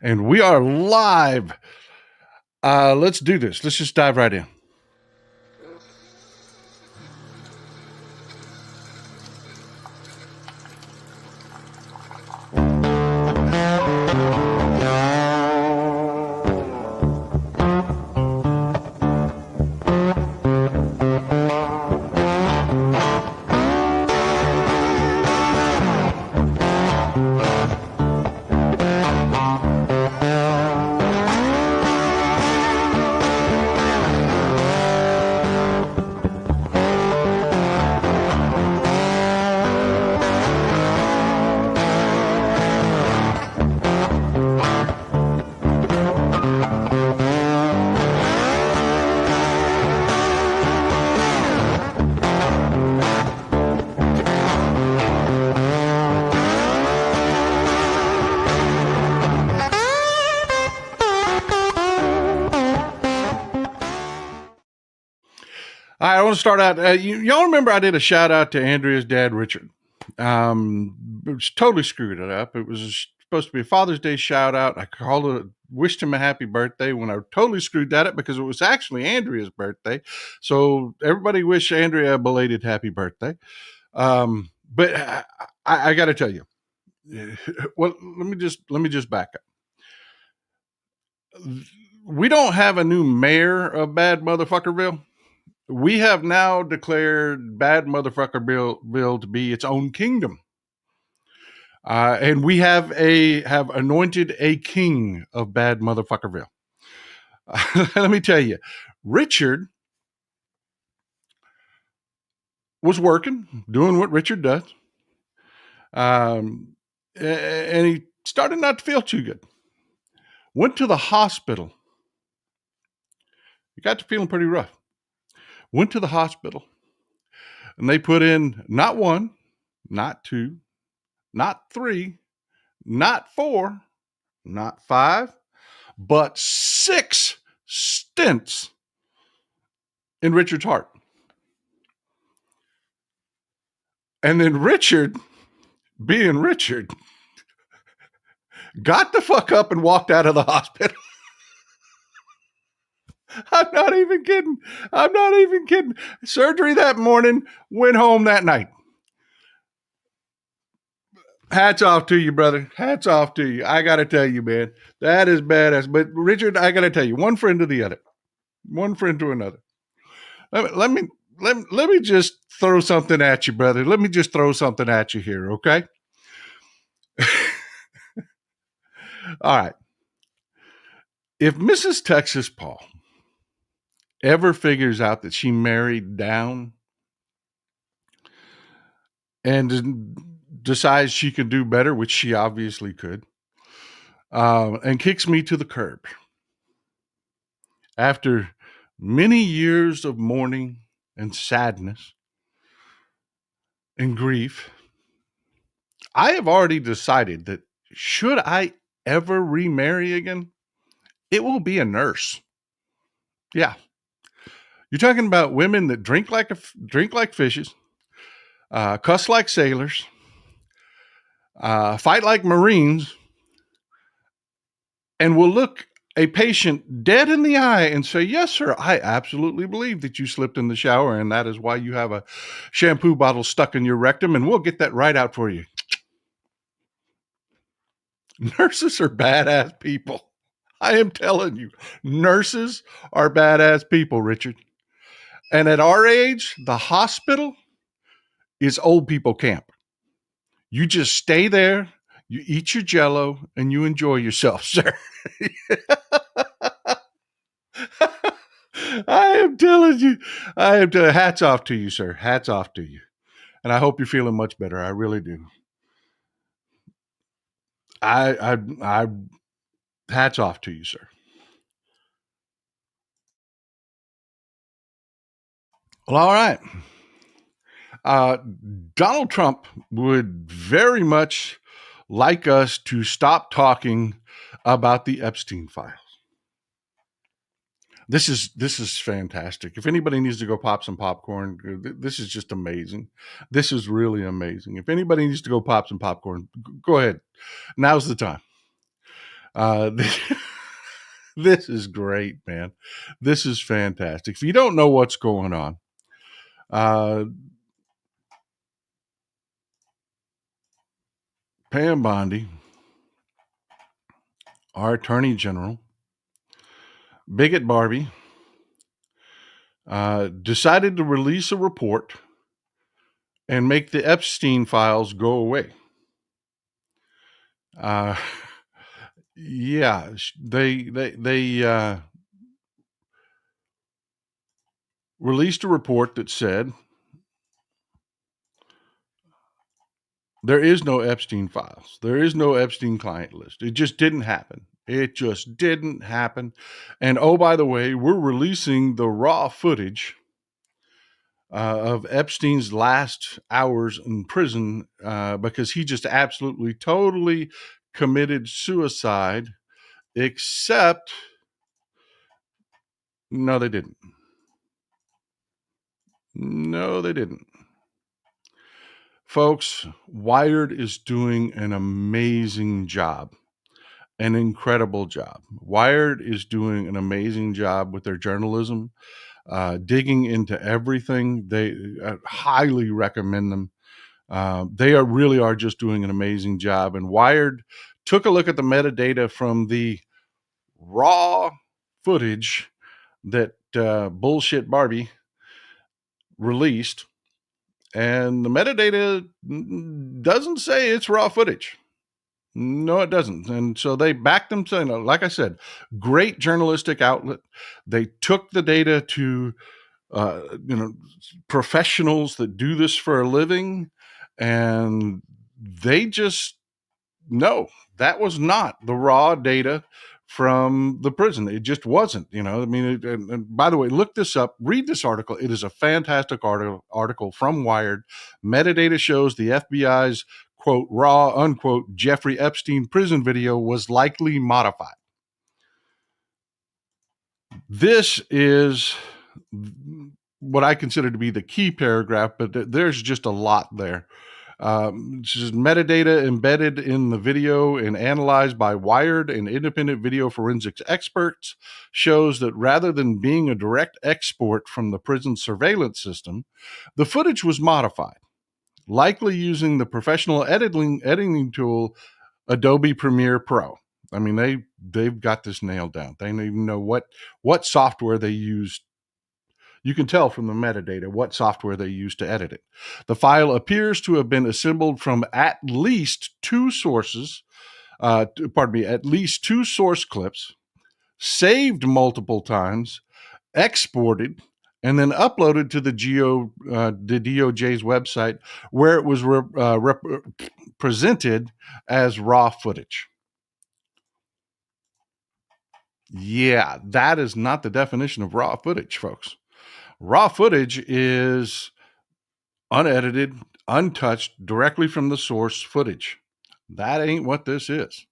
And we are live. Let's do this. Let's just dive right in. All right, I want to start out. Y'all remember I did a shout out to Andrea's dad, Richard. It was totally screwed it up. It was supposed to be a Father's Day shout out. I called it, wished him a happy birthday when I totally screwed that up because it was actually Andrea's birthday. So everybody wish Andrea a belated happy birthday. But I got to tell you, well, let me just back up. We don't have a new mayor of Bad Motherfuckerville. We have now declared Bad Motherfuckerville to be its own kingdom. And we have anointed a king of Bad Motherfuckerville. Let me tell you, Richard was working, doing what Richard does. And he started not to feel too good. Went to the hospital. He got to feeling pretty rough. Went to the hospital. And they put in not one, not two, not three, not four, not five, but 6 stents in Richard's heart. And then Richard, being Richard, got the fuck up and walked out of the hospital. I'm not even kidding. Surgery that morning, went home that night. Hats off to you, brother. Hats off to you. I got to tell you, man, that is badass. But Richard, I got to tell you, one friend to the other, one friend to another. Let me just throw something at you, brother. Let me just throw something at you here, okay? All right. If Mrs. Texas Paul ever figures out that she married down and decides she can do better, which she obviously could, and kicks me to the curb after many years of mourning and sadness and grief, I have already decided that should I ever remarry again, it will be a nurse. Yeah. You're talking about women that drink like fishes, cuss like sailors, fight like Marines, and will look a patient dead in the eye and say, "Yes, sir, I absolutely believe that you slipped in the shower, and that is why you have a shampoo bottle stuck in your rectum, and we'll get that right out for you." Nurses are badass people. I am telling you, nurses are badass people, Richard. And at our age, the hospital is old people camp. You just stay there, you eat your Jell-O, and you enjoy yourself, sir. I am telling you, hats off to you, sir. Hats off to you. And I hope you're feeling much better. I really do. I hats off to you, sir. Well, all right. Donald Trump would very much like us to stop talking about the Epstein files. This is fantastic. If anybody needs to go pop some popcorn, this is just amazing. This is really amazing. If anybody needs to go pop some popcorn, go ahead. Now's the time. This, this is great, man. This is fantastic. If you don't know what's going on, Pam Bondi, our Attorney General, Bigot Barbie, decided to release a report and make the Epstein files go away. Yeah, they released a report that said there is no Epstein files. There is no Epstein client list. It just didn't happen. It just didn't happen. And oh, by the way, we're releasing the raw footage of Epstein's last hours in prison because he just absolutely, totally committed suicide, except, no, they didn't. No, they didn't. Folks, Wired is doing an amazing job, an incredible job. Wired is doing an amazing job with their journalism, digging into everything. I highly recommend them. They really are just doing an amazing job. And Wired took a look at the metadata from the raw footage that Bullshit Barbie released, and the metadata doesn't say it's raw footage. No, it doesn't. And so they backed them saying, like I said, great journalistic outlet. They took the data to professionals that do this for a living, and they just, no, that was not the raw data from the prison. It just wasn't, I mean, and by the way, look this up, read this article. It is a fantastic article from Wired. Metadata shows the FBI's quote, raw, unquote, Jeffrey Epstein prison video was likely modified. This is what I consider to be the key paragraph, but there's just a lot there. Just metadata embedded in the video and analyzed by Wired and independent video forensics experts shows that rather than being a direct export from the prison surveillance system, the footage was modified, likely using the professional editing tool Adobe Premiere Pro. I mean, they've got this nailed down. They don't even know what software they used. You can tell from the metadata what software they used to edit it. The file appears to have been assembled from at least two sources, at least two source clips, saved multiple times, exported, and then uploaded to the DOJ's website, where it was presented as raw footage. Yeah, that is not the definition of raw footage, folks. Raw footage is unedited, untouched, directly from the source footage. That ain't what this is.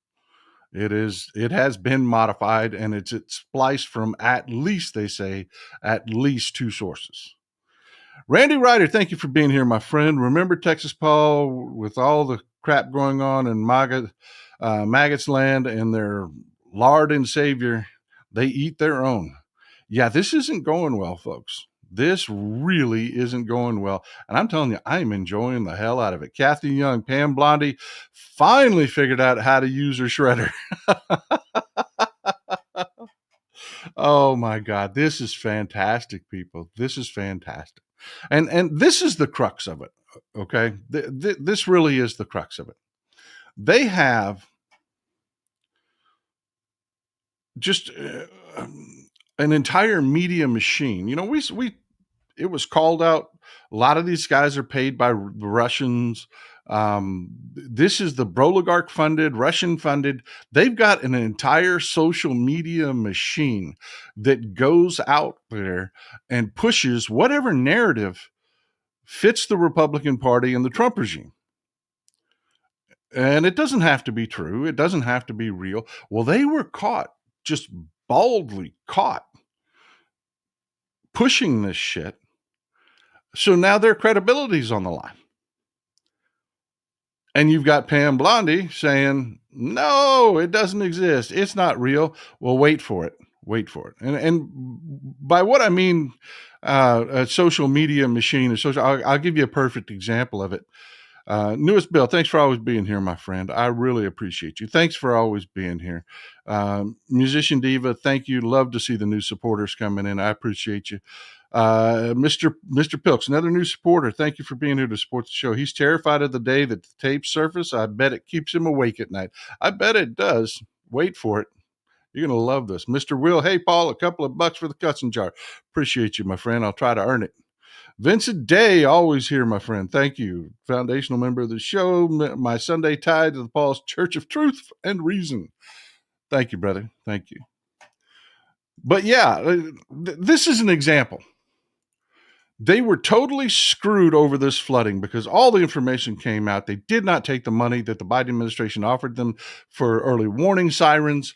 It has been modified, and it's spliced from at least, they say, at least two sources. Randy Ryder, thank you for being here, my friend. Remember Texas Paul, with all the crap going on in Maggots land and their Lord and Savior, they eat their own. Yeah, this isn't going well, folks. This really isn't going well. And I'm telling you, I'm enjoying the hell out of it. Kathy Young, Pam Blondie finally figured out how to use her shredder. Oh my God, this is fantastic, people. This is fantastic. And this is the crux of it, okay? This really is the crux of it. They have just an entire media machine. It was called out. A lot of these guys are paid by the Russians. This is the Broligarch funded, Russian funded. They've got an entire social media machine that goes out there and pushes whatever narrative fits the Republican Party and the Trump regime. And it doesn't have to be true. It doesn't have to be real. Well, they were caught, just baldly caught, pushing this shit. So now their credibility's on the line. And you've got Pam Blondie saying, no, it doesn't exist. It's not real. Well, wait for it. Wait for it. And by what I mean, a social media machine, I'll give you a perfect example of it. Newest Bill, thanks for always being here, my friend. I really appreciate you. Thanks for always being here. Musician Diva, thank you. Love to see the new supporters coming in. I appreciate you. Mr. Pilks, another new supporter. Thank you for being here to support the show. He's terrified of the day that the tapes surface. I bet it keeps him awake at night. I bet it does. Wait for it. You're going to love this. Mr. Will, hey, Paul, a couple of bucks for the cussing jar. Appreciate you, my friend. I'll try to earn it. Vincent Day, always here, my friend. Thank you. Foundational member of the show. My Sunday tied to the Paul's Church of Truth and Reason. Thank you, brother. Thank you. But yeah, this is an example. They were totally screwed over this flooding because all the information came out. They did not take the money that the Biden administration offered them for early warning sirens.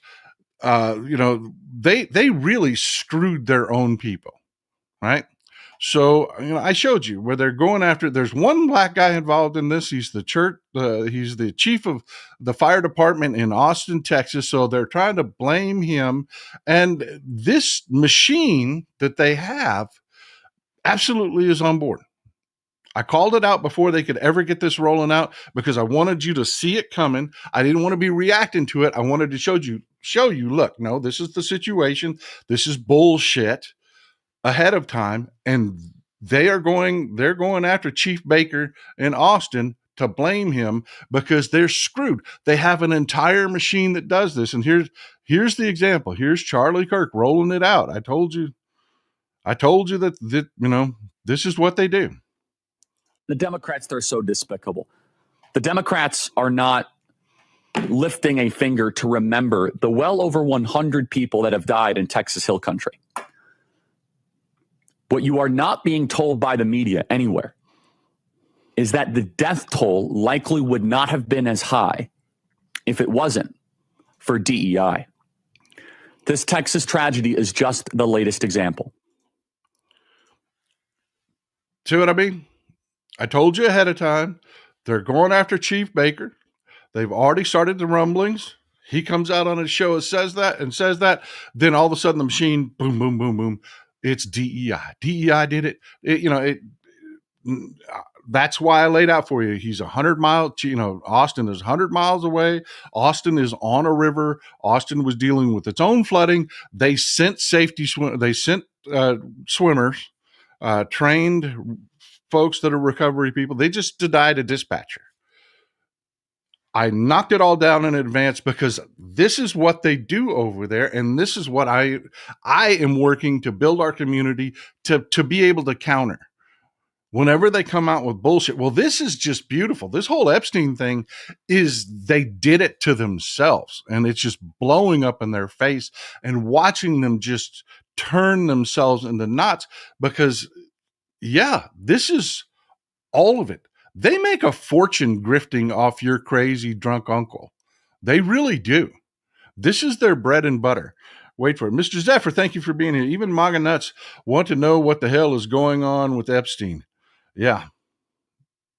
They really screwed their own people, right? So, I showed you where they're going after. There's one black guy involved in this. He's the he's the chief of the fire department in Austin, Texas. So they're trying to blame him. And this machine that they have absolutely is on board. I called it out before they could ever get this rolling out because I wanted you to see it coming. I didn't want to be reacting to it. I wanted to show you, look, no, this is the situation. This is bullshit ahead of time. And they're going after Chief Baker in Austin to blame him because they're screwed. They have an entire machine that does this. And here's the example. Here's Charlie Kirk rolling it out. I told you that this is what they do. The Democrats, they're so despicable. The Democrats are not lifting a finger to remember the well over 100 people that have died in Texas Hill Country. What you are not being told by the media anywhere is that the death toll likely would not have been as high if it wasn't for DEI. This Texas tragedy is just the latest example. See what I mean? I told you ahead of time. They're going after Chief Baker. They've already started the rumblings. He comes out on his show and says that. Then all of a sudden the machine, boom, boom, boom, boom. It's DEI. DEI did it. That's why I laid out for you. He's 100 miles, Austin is 100 miles away. Austin is on a river. Austin was dealing with its own flooding. They sent swimmers, trained folks that are recovery people. They just denied a dispatcher. I knocked it all down in advance because this is what they do over there. And this is what I am working to build our community to be able to counter whenever they come out with bullshit. Well, this is just beautiful. This whole Epstein thing they did it to themselves, and it's just blowing up in their face and watching them just turn themselves into knots because, yeah, this is all of it. They make a fortune grifting off your crazy drunk uncle. They really do. This is their bread and butter. Wait for it. Mr. Zephyr, thank you for being here. Even MAGA nuts want to know what the hell is going on with Epstein. Yeah.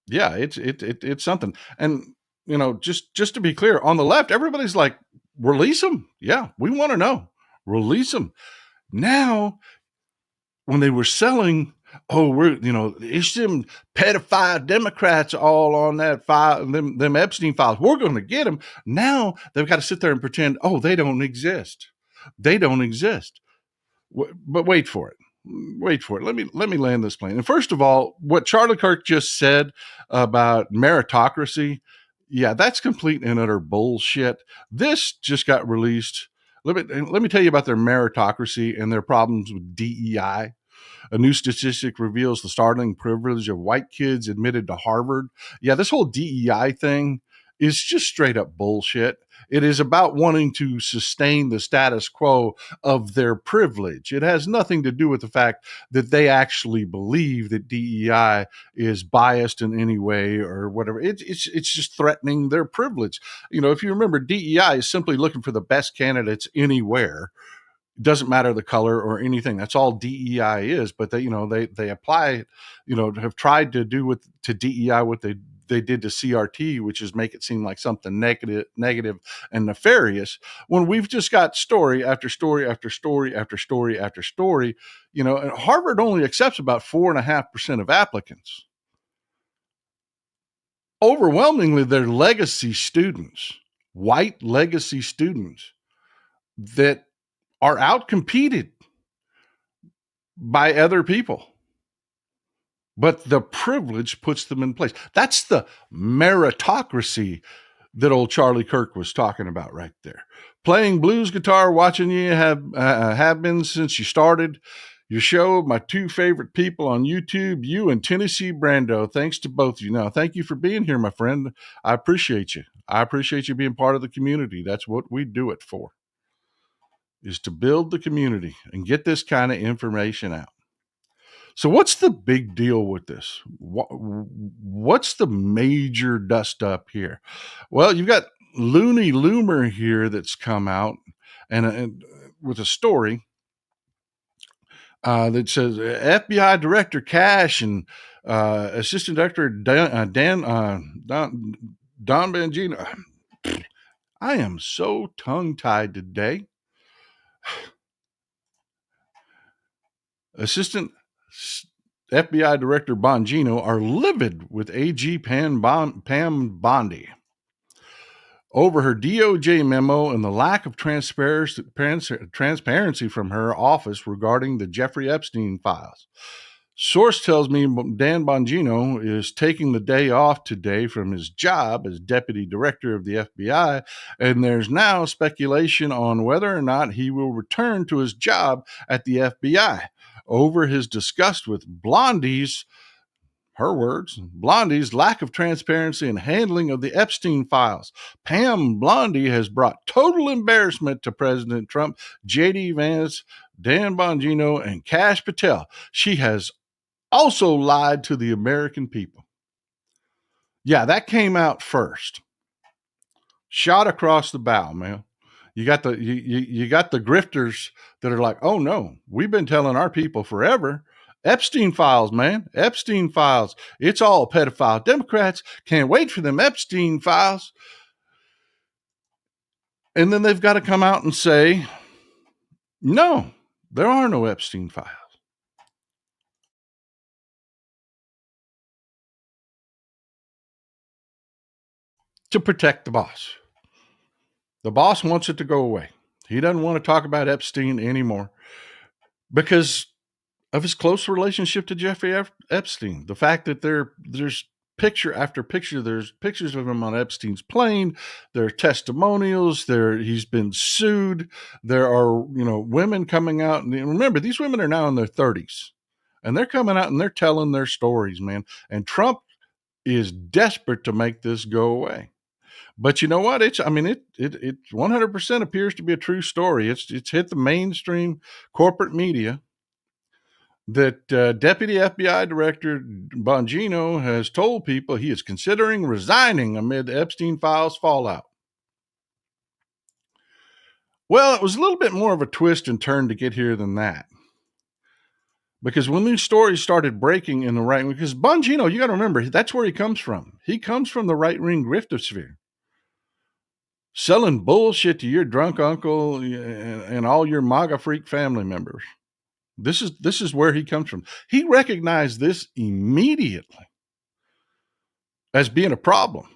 Yeah, it's something. And, just to be clear, on the left, everybody's like, release him. Yeah, we want to know. Release him. Now, when they were selling, it's them pedophile Democrats all on that file, them Epstein files. We're going to get them. Now they've got to sit there and pretend, they don't exist. They don't exist. But wait for it. Wait for it. Let me land this plane. And first of all, what Charlie Kirk just said about meritocracy, yeah, that's complete and utter bullshit. This just got released. Let me tell you about their meritocracy and their problems with DEI. A new statistic reveals the startling privilege of white kids admitted to Harvard. Yeah, this whole DEI thing is just straight up bullshit. It is about wanting to sustain the status quo of their privilege. It has nothing to do with the fact that they actually believe that DEI is biased in any way or whatever. It's just threatening their privilege. If you remember, DEI is simply looking for the best candidates anywhere. Doesn't matter the color or anything. That's all DEI is. But they apply, have tried to do to DEI what they they did to CRT, which is make it seem like something negative and nefarious, when we've just got story after story after story after story after story. And Harvard only accepts about 4.5% of applicants. Overwhelmingly, they're legacy students, white legacy students that are outcompeted by other people. But the privilege puts them in place. That's the meritocracy that old Charlie Kirk was talking about right there. Playing blues guitar, watching you have been since you started your show. My two favorite people on YouTube, you and Tennessee Brando. Thanks to both of you. Now, thank you for being here, my friend. I appreciate you. I appreciate you being part of the community. That's what we do it for, is to build the community and get this kind of information out. So what's the big deal with this? What's the major dust up here? Well, you've got Looney Loomer here that's come out and with a story that says FBI Director Cash and Assistant Director Don Bongino. I am so tongue-tied today. Assistant FBI Director Bongino are livid with AG Pam Bondi over her DOJ memo and the lack of transparency from her office regarding the Jeffrey Epstein files. Source tells me Dan Bongino is taking the day off today from his job as Deputy Director of the FBI, and there's now speculation on whether or not he will return to his job at the FBI over his disgust with Blondie's, her words, Blondie's lack of transparency and handling of the Epstein files. Pam Blondie has brought total embarrassment to President Trump, J.D. Vance, Dan Bongino, and Kash Patel. She has also lied to the American people. Yeah, that came out first. Shot across the bow, man. You got the you got the grifters that are like, oh no, we've been telling our people forever. Epstein files, man. Epstein files. It's all pedophile. Democrats can't wait for them Epstein files. And then they've got to come out and say, no, there are no Epstein files. To protect the boss. The boss wants it to go away. He doesn't want to talk about Epstein anymore because of his close relationship to Jeffrey Epstein. The fact that there's picture after picture, there's pictures of him on Epstein's plane. There are testimonials. He's been sued. There are, women coming out. And remember, these women are now in their 30s. And they're coming out and they're telling their stories, man. And Trump is desperate to make this go away. But you know what? It 100% appears to be a true story. It's hit the mainstream corporate media that Deputy FBI Director Bongino has told people he is considering resigning amid the Epstein files fallout. Well, it was a little bit more of a twist and turn to get here than that. Because when these stories started breaking in the right wing, because Bongino, you got to remember, that's where he comes from. He comes from the right-wing griftosphere. Selling bullshit to your drunk uncle and all your MAGA freak family members. This is where he comes from. He recognized this immediately as being a problem.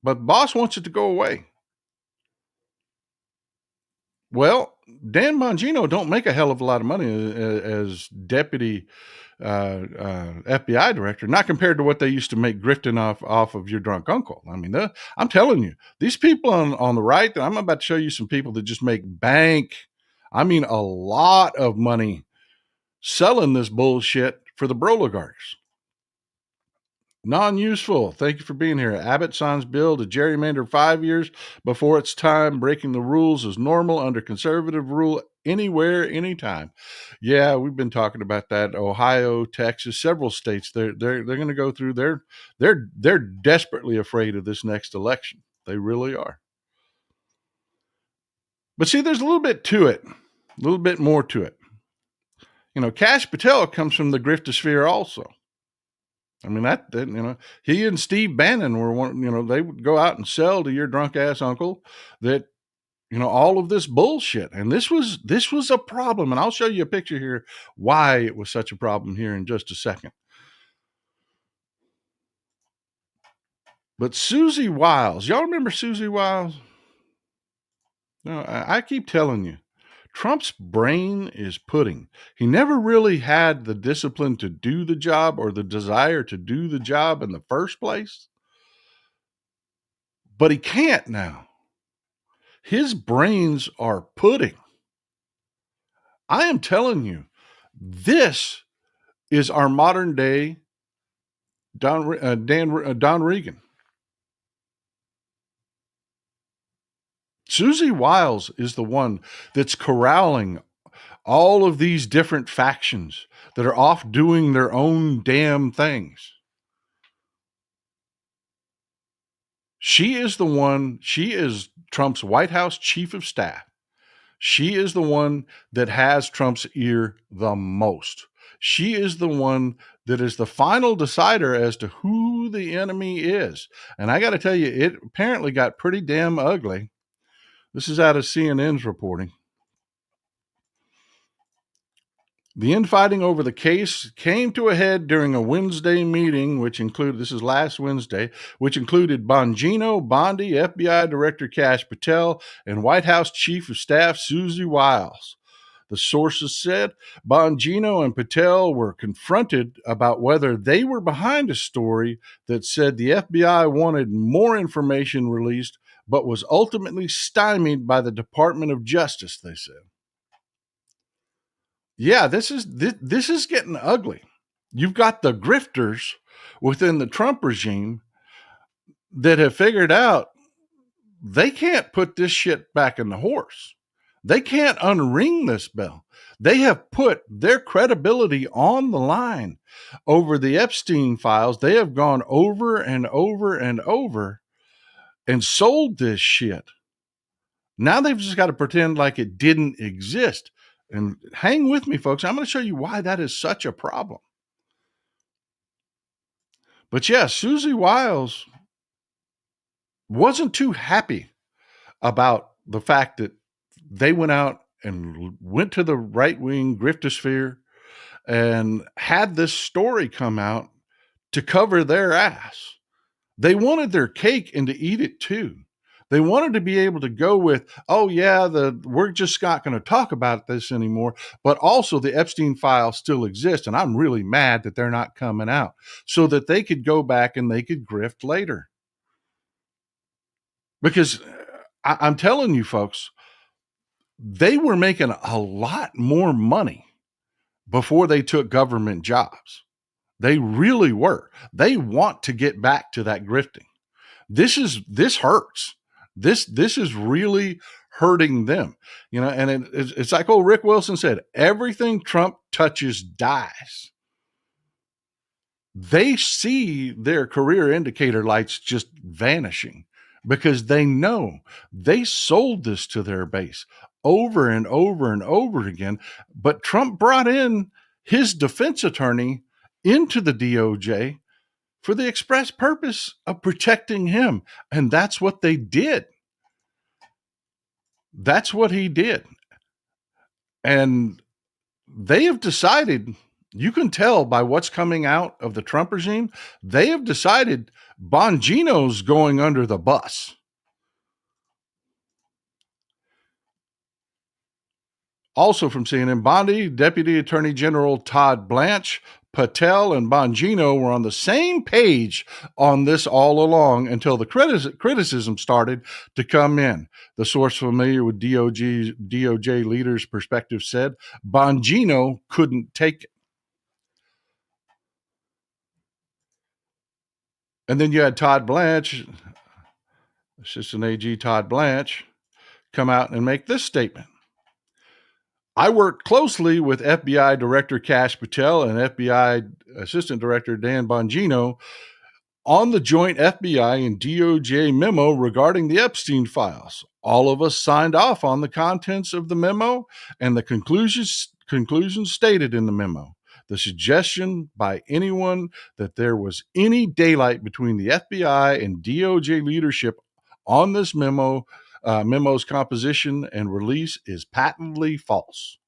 But boss wants it to go away. Well, Dan Bongino don't make a hell of a lot of money as deputy FBI director, not compared to what they used to make grifting off of your drunk uncle. I mean, I'm telling you, these people on the right, I'm about to show you some people that just make bank. I mean, a lot of money selling this bullshit for the broligarchs. Non-useful. Thank you for being here. Abbott signs bill to gerrymander 5 years before it's time. Breaking the rules is normal under conservative rule anywhere, anytime. Yeah, we've been talking about that. Ohio, Texas, several states. They're going to go through. They're desperately afraid of this next election. They really are. But see, there's a little bit to it. A little bit more to it. Kash Patel comes from the griftosphere also. I mean, that he and Steve Bannon were one, they would go out and sell to your drunk ass uncle that, all of this bullshit. And this was a problem. And I'll show you a picture here why it was such a problem here in just a second. But Susie Wiles, y'all remember Susie Wiles? No, I keep telling you, Trump's brain is pudding. He never really had the discipline to do the job or the desire to do the job in the first place. But he can't now. His brains are pudding. I am telling you, this is our modern day Don Regan. Susie Wiles is the one that's corralling all of these different factions that are off doing their own damn things. She is the one, she is Trump's White House chief of staff. She is the one that has Trump's ear the most. She is the one that is the final decider as to who the enemy is. And I got to tell you, it apparently got pretty damn ugly. This is out of CNN's reporting. The infighting over the case came to a head during a Wednesday meeting, this is last Wednesday, which included Bongino, Bondi, FBI Director Kash Patel, and White House Chief of Staff Susie Wiles. The sources said Bongino and Patel were confronted about whether they were behind a story that said the FBI wanted more information released, but was ultimately stymied by the Department of Justice, they said. Yeah, this is getting ugly. You've got the grifters within the Trump regime that have figured out they can't put this shit back in the horse. They can't unring this bell. They have put their credibility on the line over the Epstein files. They have gone over and over and over and sold this shit. Now they've just got to pretend like it didn't exist. And hang with me, folks. I'm going to show you why that is such a problem. But yeah, Susie Wiles wasn't too happy about the fact that they went out and went to the right-wing griftosphere and had this story come out to cover their ass. They wanted their cake and to eat it too. They wanted to be able to go with, oh yeah, we're just not going to talk about this anymore, but also the Epstein files still exist, and I'm really mad that they're not coming out, so that they could go back and they could grift later. Because I'm telling you, folks, they were making a lot more money before they took government jobs. They really were. They want to get back to that grifting. This hurts. This is really hurting them, and it's like old Rick Wilson said, everything Trump touches dies. They see their career indicator lights just vanishing because they know they sold this to their base over and over and over again. But Trump brought in his defense attorney into the DOJ for the express purpose of protecting him. And that's what they did. That's what he did. And they have decided, you can tell by what's coming out of the Trump regime, they have decided Bongino's going under the bus. Also from CNN, Bondi, Deputy Attorney General Todd Blanche, Patel, and Bongino were on the same page on this all along until the criticism started to come in. The source familiar with DOJ leaders' perspective said Bongino couldn't take it. And then you had Todd Blanche, Assistant AG Todd Blanche, come out and make this statement. I worked closely with FBI Director Kash Patel and FBI Assistant Director Dan Bongino on the joint FBI and DOJ memo regarding the Epstein files. All of us signed off on the contents of the memo and the conclusions stated in the memo. The suggestion by anyone that there was any daylight between the FBI and DOJ leadership on this memo's composition and release is patently false.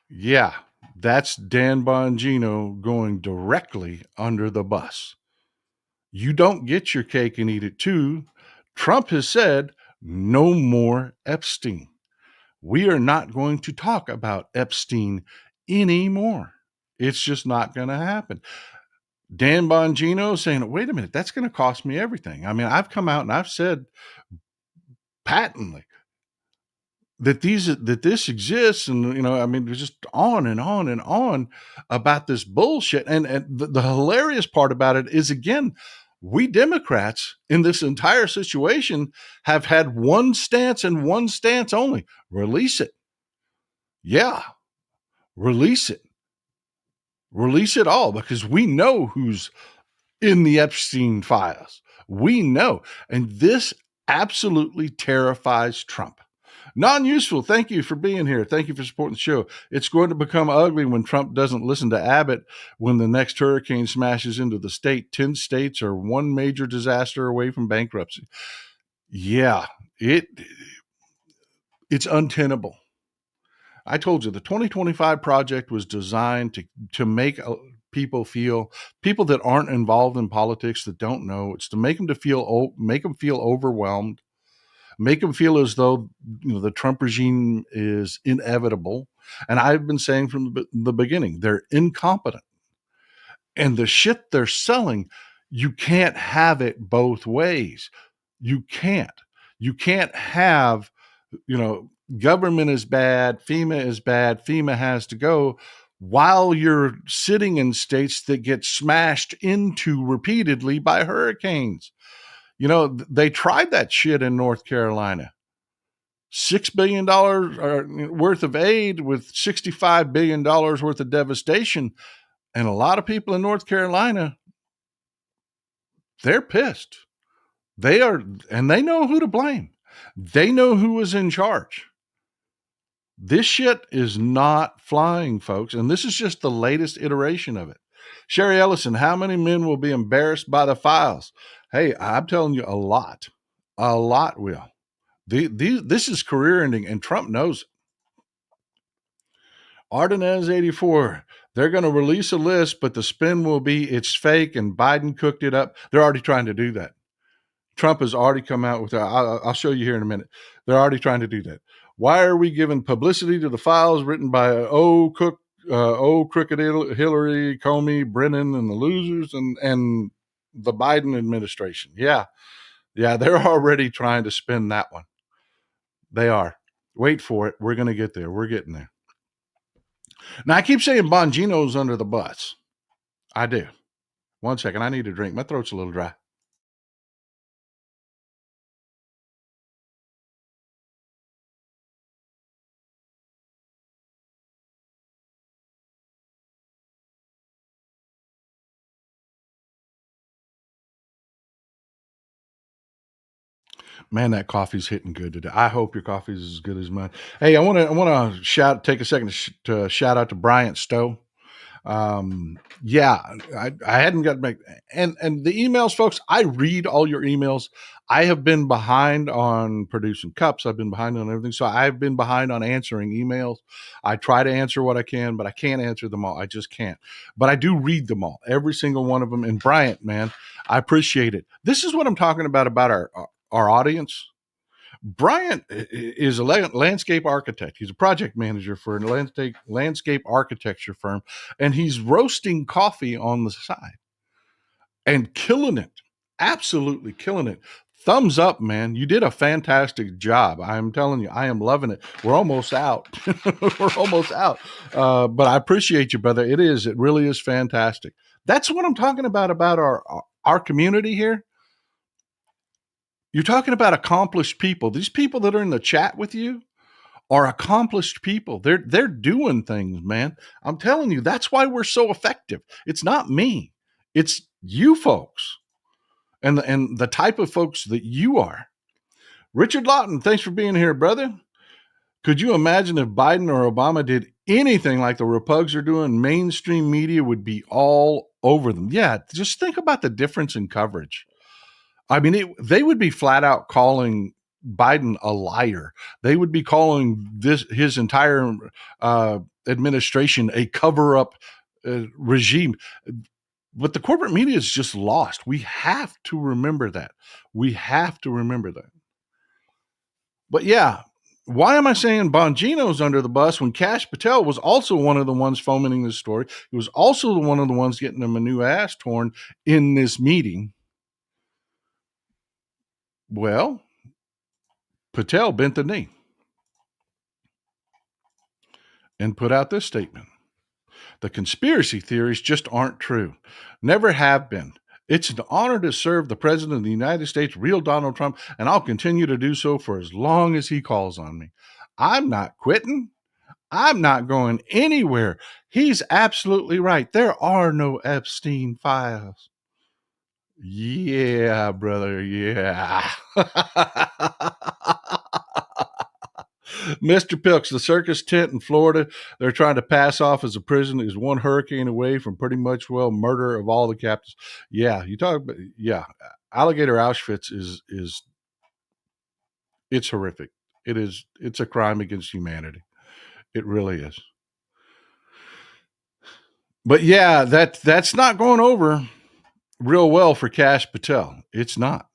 Yeah, that's Dan Bongino going directly under the bus. You don't get your cake and eat it too. Trump has said, no more Epstein. We are not going to talk about Epstein anymore. It's just not going to happen. Dan Bongino saying, wait a minute, that's going to cost me everything. I mean, I've come out and I've said patently that this exists, and I mean, just on and on and on about this bullshit. And the hilarious part about it is, again, we Democrats in this entire situation have had one stance and one stance only: release it. Yeah, release it. Release it all, because we know who's in the Epstein files. We know. And this absolutely terrifies Trump. Non-useful, thank you for being here. Thank you for supporting the show. It's going to become ugly when Trump doesn't listen to Abbott when the next hurricane smashes into the state. 10 states are one major disaster away from bankruptcy. Yeah, it's untenable. I told you the 2025 project was designed to make people that aren't involved in politics, that don't know. It's to make them feel overwhelmed, make them feel as though the Trump regime is inevitable. And I've been saying from the beginning, they're incompetent. And the shit they're selling, you can't have it both ways. You can't. You can't have, government is bad, FEMA is bad, FEMA has to go, while you're sitting in states that get smashed into repeatedly by hurricanes. They tried that shit in North Carolina. $6 billion worth of aid with $65 billion worth of devastation. And a lot of people in North Carolina, they're pissed. They are, and they know who to blame. They know who is in charge. This shit is not flying, folks. And this is just the latest iteration of it. Sherry Ellison, how many men will be embarrassed by the files? Hey, I'm telling you, a lot. A lot will. This is career ending, and Trump knows it. Ardenez 84, they're going to release a list, but the spin will be it's fake and Biden cooked it up. They're already trying to do that. Trump has already come out with that. I'll show you here in a minute. They're already trying to do that. Why are we giving publicity to the files written by Crooked Hillary, Comey, Brennan, and the losers and the Biden administration? Yeah, they're already trying to spin that one. They are. Wait for it. We're going to get there. We're getting there. Now, I keep saying Bongino's under the bus. I do. One second. I need a drink. My throat's a little dry. Man, that coffee's hitting good today. I hope your coffee's as good as mine. Hey, I want to take a second to shout out to Bryant Stowe. I hadn't got back, and the emails, folks. I read all your emails. I have been behind on producing cups. I've been behind on everything. So I've been behind on answering emails. I try to answer what I can, but I can't answer them all. I just can't. But I do read them all, every single one of them. And Bryant, man, I appreciate it. This is what I'm talking about our audience. Bryant is a landscape architect. He's a project manager for a landscape architecture firm, and he's roasting coffee on the side and killing it. Absolutely killing it. Thumbs up, man. You did a fantastic job. I'm telling you, I am loving it. We're almost out. We're almost out. But I appreciate you, brother. It really is fantastic. That's what I'm talking about our community here. You're talking about accomplished people. These people that are in the chat with you are accomplished people. They're doing things, man. I'm telling you, that's why we're so effective. It's not me. It's you folks and the type of folks that you are. Richard Lawton, thanks for being here, brother. Could you imagine if Biden or Obama did anything like the Repugs are doing, mainstream media would be all over them. Yeah, just think about the difference in coverage. I mean, they would be flat out calling Biden a liar. They would be calling his entire administration a cover-up regime. But the corporate media is just lost. We have to remember that. We have to remember that. But yeah, why am I saying Bongino's under the bus when Kash Patel was also one of the ones fomenting this story? He was also one of the ones getting him a new ass torn in this meeting. Well, Patel bent the knee and put out this statement. The conspiracy theories just aren't true. Never have been. It's an honor to serve the President of the United States, real Donald Trump, and I'll continue to do so for as long as he calls on me. I'm not quitting. I'm not going anywhere. He's absolutely right. There are no Epstein files. Yeah, brother. Yeah. Mr. Pilks, the circus tent in Florida, they're trying to pass off as a prison is one hurricane away from pretty much, murder of all the captives. Yeah, you talk about, alligator Auschwitz is it's horrific. It's a crime against humanity. It really is. But yeah, that's not going over real well for Kash Patel. It's not.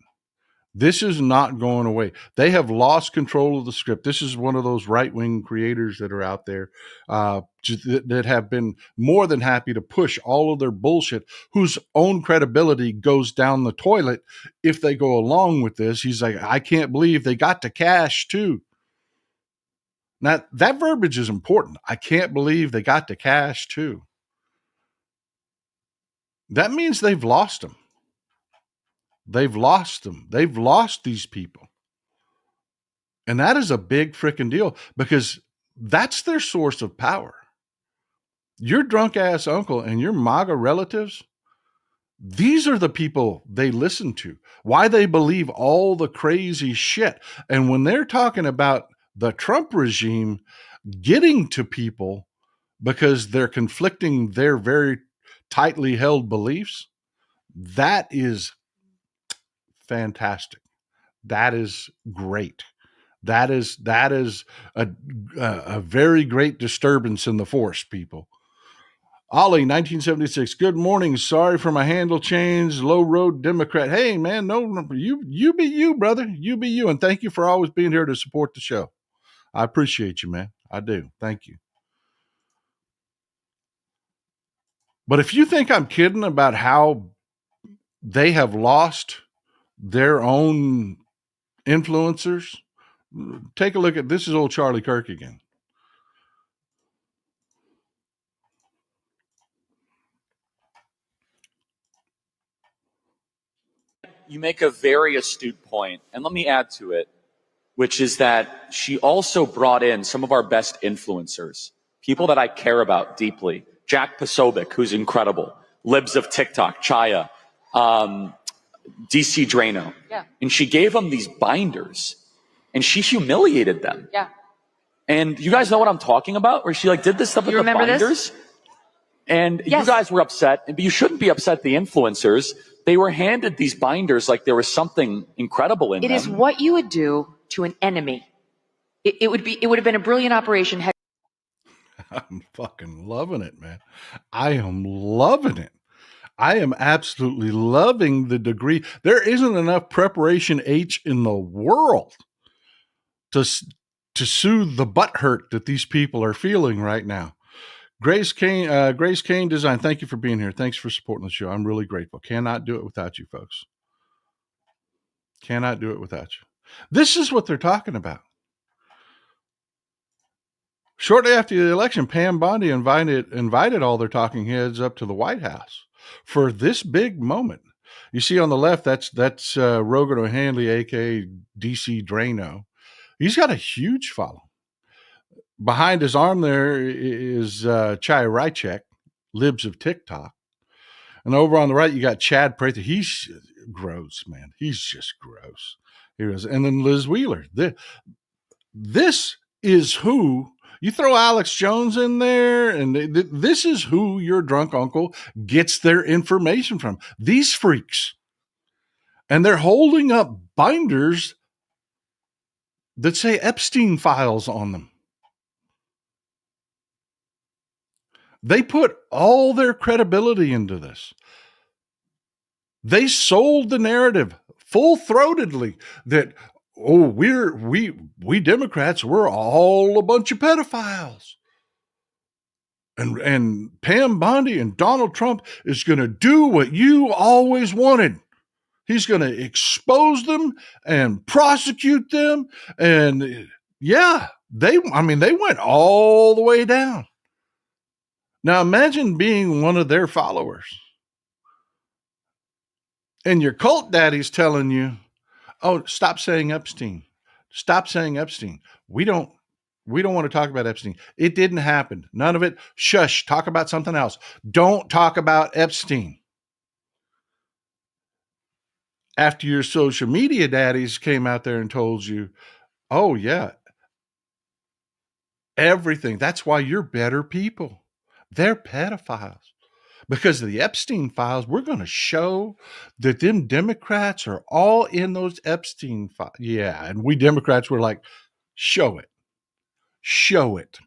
This is not going away. They have lost control of the script. This is one of those right-wing creators that are out there that have been more than happy to push all of their bullshit, whose own credibility goes down the toilet if they go along with this. He's like, I can't believe they got to Kash too. Now, that verbiage is important. I can't believe they got to Kash too. That means they've lost them. They've lost them. They've lost these people. And that is a big freaking deal because that's their source of power. Your drunk ass uncle and your MAGA relatives, these are the people they listen to, why they believe all the crazy shit. And when they're talking about the Trump regime getting to people because they're conflicting their very tightly held beliefs, that is fantastic. That is great. That is a very great disturbance in the force, people. Ollie, 1976. Good morning. Sorry for my handle change. Low road Democrat. Hey, man, no, you be you, brother. You be you. And thank you for always being here to support the show. I appreciate you, man. I do. Thank you. But if you think I'm kidding about how they have lost their own influencers, take a look at this. Is old Charlie Kirk again. You make a very astute point, and let me add to it, which is that she also brought in some of our best influencers, people that I care about deeply. Jack Posobiec, who's incredible, Libs of TikTok, Chaya, DC Drano. Yeah. And she gave them these binders, and she humiliated them. Yeah. And you guys know what I'm talking about? Where she did this stuff with the binders? This? And yes. You guys were upset, but you shouldn't be upset, the influencers. They were handed these binders like there was something incredible in them. It is what you would do to an enemy. It would have been a brilliant operation. I'm fucking loving it, man. I am loving it. I am absolutely loving the degree. There isn't enough preparation H in the world to soothe the butthurt that these people are feeling right now. Grace Kane Design, thank you for being here. Thanks for supporting the show. I'm really grateful. Cannot do it without you, folks. Cannot do it without you. This is what they're talking about. Shortly after the election, Pam Bondi invited all their talking heads up to the White House for this big moment. You see on the left, that's Rogan O'Handley, aka DC Drano. He's got a huge following. Behind his arm there is Chai Rychek, Libs of TikTok. And over on the right, you got Chad Prather. He's gross, man. He's just gross. Here is, and then Liz Wheeler. This is who You throw Alex Jones in there, and this is who your drunk uncle gets their information from. These freaks. And they're holding up binders that say Epstein files on them. They put all their credibility into this. They sold the narrative full-throatedly that, oh, we Democrats, we're all a bunch of pedophiles. And Pam Bondi and Donald Trump is going to do what you always wanted. He's going to expose them and prosecute them. And yeah, they went all the way down. Now imagine being one of their followers. And your cult daddy's telling you, oh, stop saying Epstein. Stop saying Epstein. We don't want to talk about Epstein. It didn't happen. None of it. Shush. Talk about something else. Don't talk about Epstein. After your social media daddies came out there and told you, oh, yeah, everything. That's why you're better people. They're pedophiles. Because of the Epstein files, we're going to show that them Democrats are all in those Epstein files. Yeah, and we Democrats were like, show it. Show it.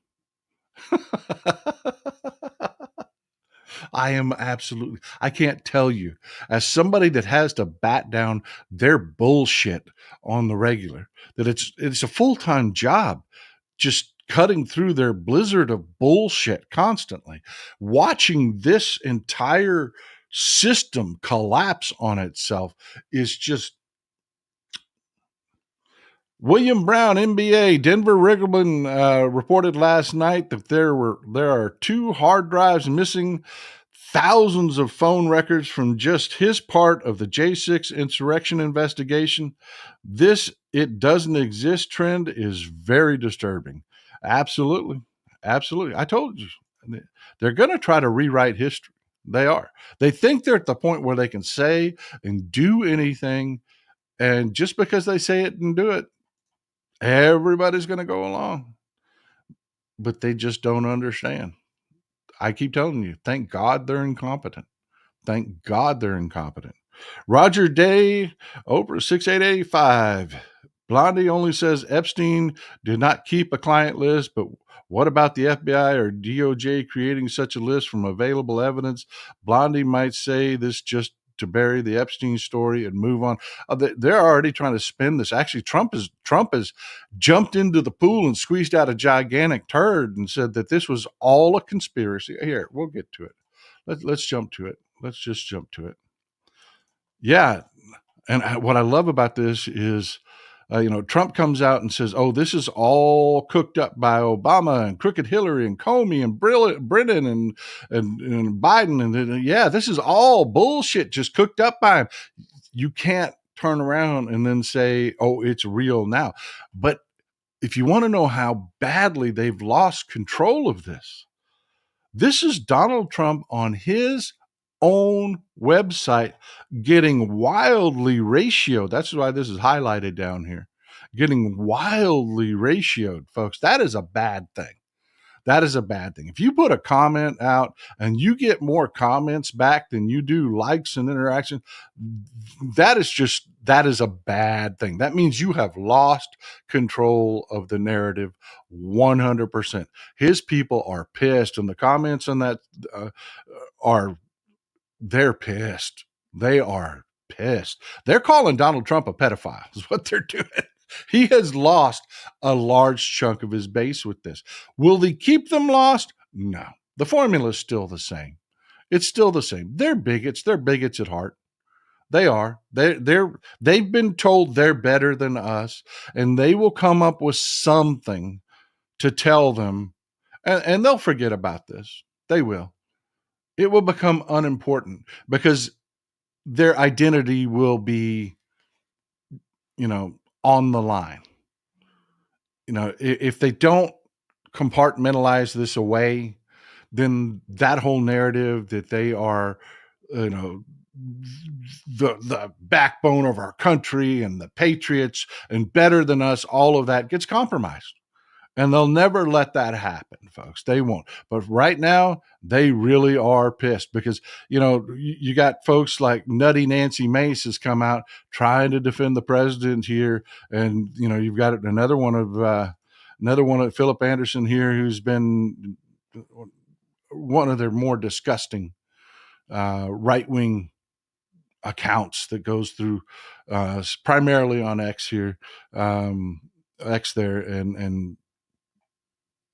I can't tell you, as somebody that has to bat down their bullshit on the regular, that it's a full-time job just cutting through their blizzard of bullshit constantly. Watching this entire system collapse on itself is just. William Brown, NBA, Denver Riggleman reported last night that there are 2 hard drives missing, thousands of phone records from just his part of the J6 insurrection investigation. This "it doesn't exist" trend is very disturbing. Absolutely. Absolutely. I told you, they're going to try to rewrite history. They are. They think they're at the point where they can say and do anything. And just because they say it and do it, everybody's going to go along. But they just don't understand. I keep telling you, thank God they're incompetent. Thank God they're incompetent. Roger Day, Oprah 6885. Blondie only says Epstein did not keep a client list, but what about the FBI or DOJ creating such a list from available evidence? Blondie might say this just to bury the Epstein story and move on. They're already trying to spin this. Actually, Trump has jumped into the pool and squeezed out a gigantic turd and said that this was all a conspiracy. Here, we'll get to it. Let's jump to it. Let's just jump to it. Yeah, and what I love about this is, Trump comes out and says, oh, this is all cooked up by Obama and crooked Hillary and Comey and Brennan and Biden. And yeah, this is all bullshit just cooked up by him. You can't turn around and then say, oh, it's real now. But if you want to know how badly they've lost control of this is Donald Trump on his own website getting wildly ratioed. That's why this is highlighted down here. Getting wildly ratioed, folks. That is a bad thing. That is a bad thing. If you put a comment out and you get more comments back than you do likes and interaction, that is a bad thing. That means you have lost control of the narrative 100%. His people are pissed, and the comments on that they're pissed. They are pissed. They're calling Donald Trump a pedophile is what they're doing. He has lost a large chunk of his base with this. Will they keep them lost? No. The formula is still the same. It's still the same. They're bigots. They're bigots at heart. They are. They've been told they're better than us, and they will come up with something to tell them, and they'll forget about this. They will. It will become unimportant because their identity will be, on the line. If they don't compartmentalize this away, then that whole narrative that they are, the backbone of our country and the patriots and better than us, all of that gets compromised. And they'll never let that happen, folks. They won't. But right now, they really are pissed because, you got folks like Nutty Nancy Mace has come out trying to defend the president here. And, you've got another one of Philip Anderson here, who's been one of their more disgusting right-wing accounts that goes through primarily on X here, X there, and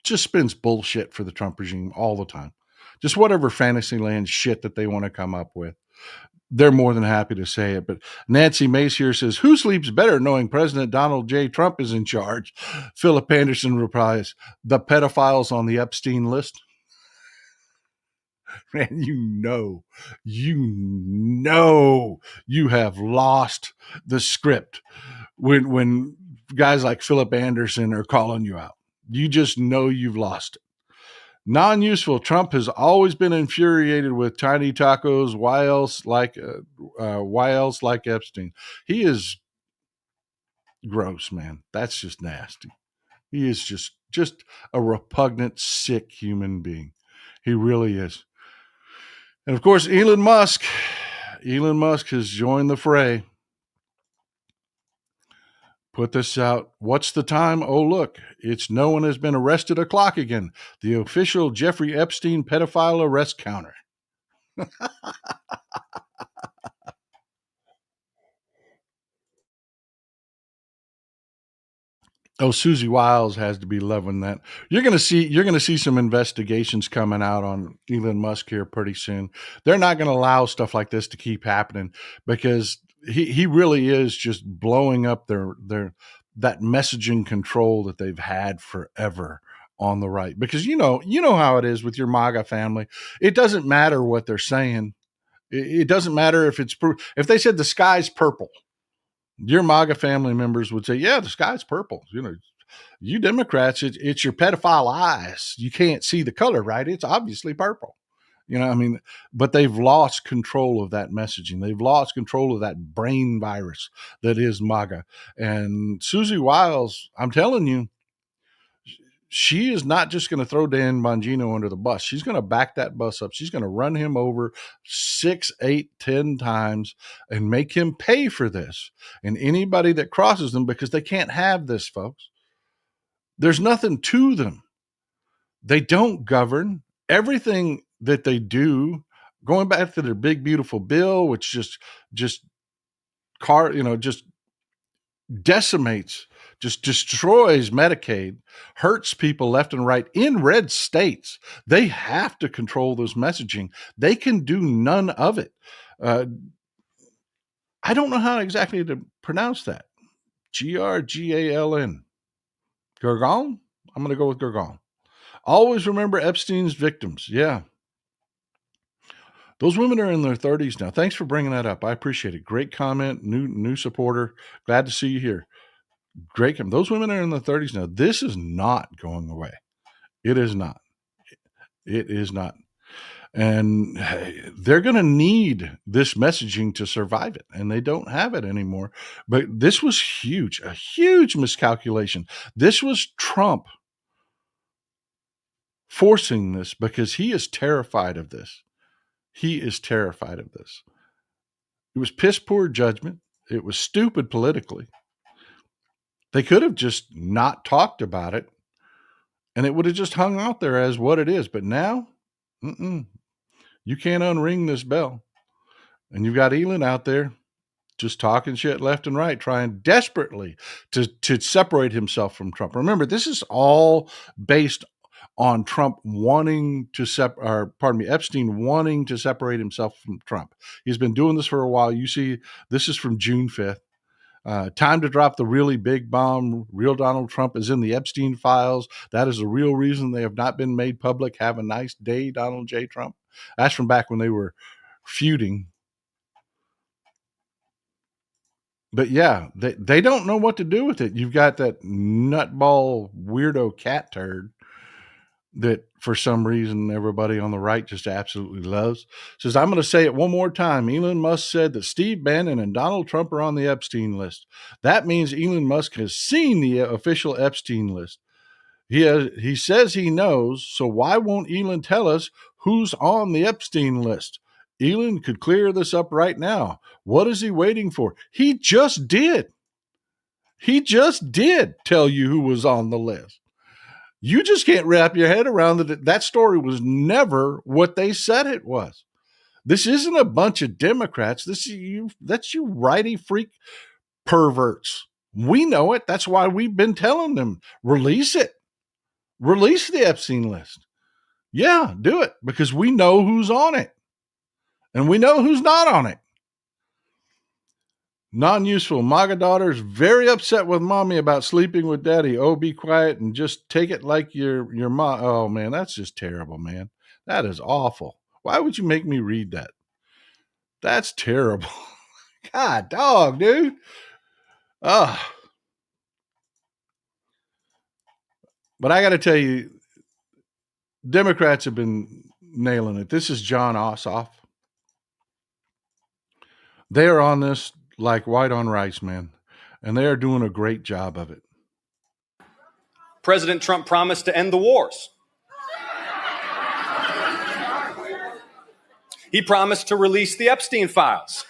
just spins bullshit for the Trump regime all the time. Just whatever Fantasyland shit that they want to come up with. They're more than happy to say it. But Nancy Mace here says, who sleeps better knowing President Donald J. Trump is in charge? Philip Anderson replies, the pedophiles on the Epstein list. Man, you have lost the script when guys like Philip Anderson are calling you out. You just know you've lost it. Non-useful. Trump has always been infuriated with tiny tacos. Why else like Epstein? He is gross, man. That's just nasty. He is just a repugnant, sick human being. He really is. And of course, Elon Musk has joined the fray. Put this out. What's the time? Oh, look, it's no one has been arrested o'clock again. The official Jeffrey Epstein pedophile arrest counter. Oh, Susie Wiles has to be loving that. You're going to see some investigations coming out on Elon Musk here pretty soon. They're not going to allow stuff like this to keep happening because he really is just blowing up their that messaging control that they've had forever on the right. Because you know how it is with your MAGA family. It doesn't matter what they're saying. It doesn't matter if they said the sky's purple. Your MAGA family members would say, yeah, the sky's purple. You Democrats, it's your pedophile eyes. You can't see the color, right? It's obviously purple. But they've lost control of that messaging. They've lost control of that brain virus that is MAGA. And Susie Wiles, I'm telling you, she is not just going to throw Dan Bongino under the bus. She's going to back that bus up. She's going to run him over 6, 8, 10 times and make him pay for this. And anybody that crosses them, because they can't have this, folks. There's nothing to them. They don't govern. Everything that they do, going back to their big, beautiful bill, which just decimates, just destroys Medicaid, hurts people left and right in red states. They have to control this messaging. They can do none of it. I don't know how exactly to pronounce that. Grgaln. Gerrymandering? I'm going to go with Gerrymandering. Always remember Epstein's victims. Yeah. Those women are in their 30s now. Thanks for bringing that up. I appreciate it. Great comment. New supporter. Glad to see you here. Great. Those women are in their 30s now. This is not going away. It is not. It is not. And they're going to need this messaging to survive it. And they don't have it anymore. But this was huge, a huge miscalculation. This was Trump forcing this because he is terrified of this. He is terrified of this. It was piss poor judgment. It was stupid politically. They could have just not talked about it and it would have just hung out there as what it is. But now, you can't unring this bell. And you've got Elon out there just talking shit left and right, trying desperately to separate himself from Trump. Remember, this is all based on Trump wanting to Epstein wanting to separate himself from Trump. He's been doing this for a while. You see, this is from June 5th. Time to drop the really big bomb. Real Donald Trump is in the Epstein files. That is the real reason they have not been made public. Have a nice day, Donald J. Trump. That's from back when they were feuding. But yeah, they don't know what to do with it. You've got that nutball weirdo cat turd that for some reason everybody on the right just absolutely loves. Says, I'm going to say it one more time. Elon Musk said that Steve Bannon and Donald Trump are on the Epstein list. That means Elon Musk has seen the official Epstein list. He says he knows, so why won't Elon tell us who's on the Epstein list? Elon could clear this up right now. What is he waiting for? He just did. He just did tell you who was on the list. You just can't wrap your head around that. That story was never what they said it was. This isn't a bunch of Democrats. That's you righty freak perverts. We know it. That's why we've been telling them, release it. Release the Epstein list. Yeah, do it, because we know who's on it. And we know who's not on it. Non-useful. MAGA daughter's very upset with mommy about sleeping with daddy. Oh, be quiet and just take it like your mom. Oh, man, that's just terrible, man. That is awful. Why would you make me read that? That's terrible. God, dog, dude. But I got to tell you, Democrats have been nailing it. This is John Ossoff. They are on this like white on rice, man. And they are doing a great job of it. President Trump promised to end the wars. He promised to release the Epstein files.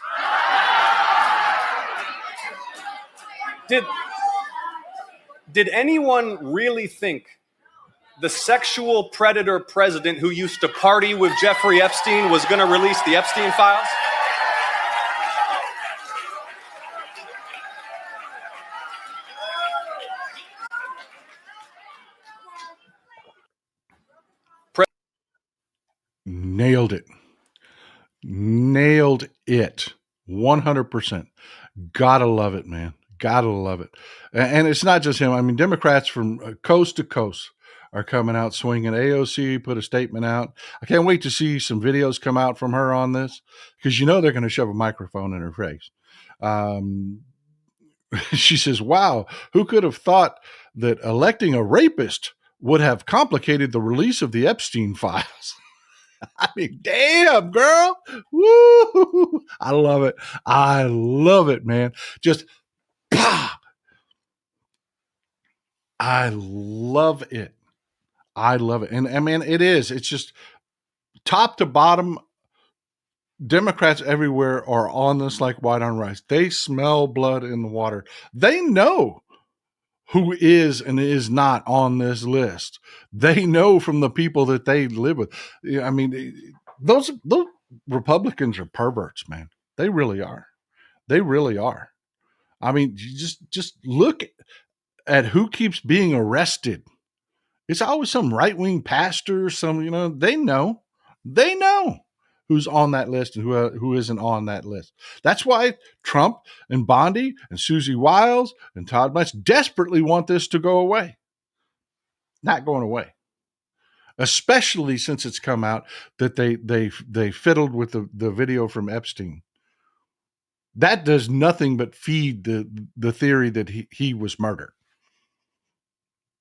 Did anyone really think the sexual predator president who used to party with Jeffrey Epstein was going to release the Epstein files? Nailed it. Nailed it. 100%. Gotta love it, man. Gotta love it. And it's not just him. I mean, Democrats from coast to coast are coming out swinging. AOC put a statement out. I can't wait to see some videos come out from her on this, because they're going to shove a microphone in her face. She says, wow, who could have thought that electing a rapist would have complicated the release of the Epstein files? I mean, damn, girl. Woo! I love it. I love it, man. Just, bah! I love it. I love it. And I mean, it is. It's just top to bottom. Democrats everywhere are on this like white on rice. They smell blood in the water. They know who is and is not on this list. They know from the people that they live with. I mean, those Republicans are perverts, man. They really are. They really are. I mean, just look at who keeps being arrested. It's always some right-wing pastor, they know who's on that list and who isn't on that list. That's why Trump and Bondi and Susie Wiles and Todd Blanche desperately want this to go away. Not going away. Especially since it's come out that they fiddled with the video from Epstein. That does nothing but feed the theory that he was murdered.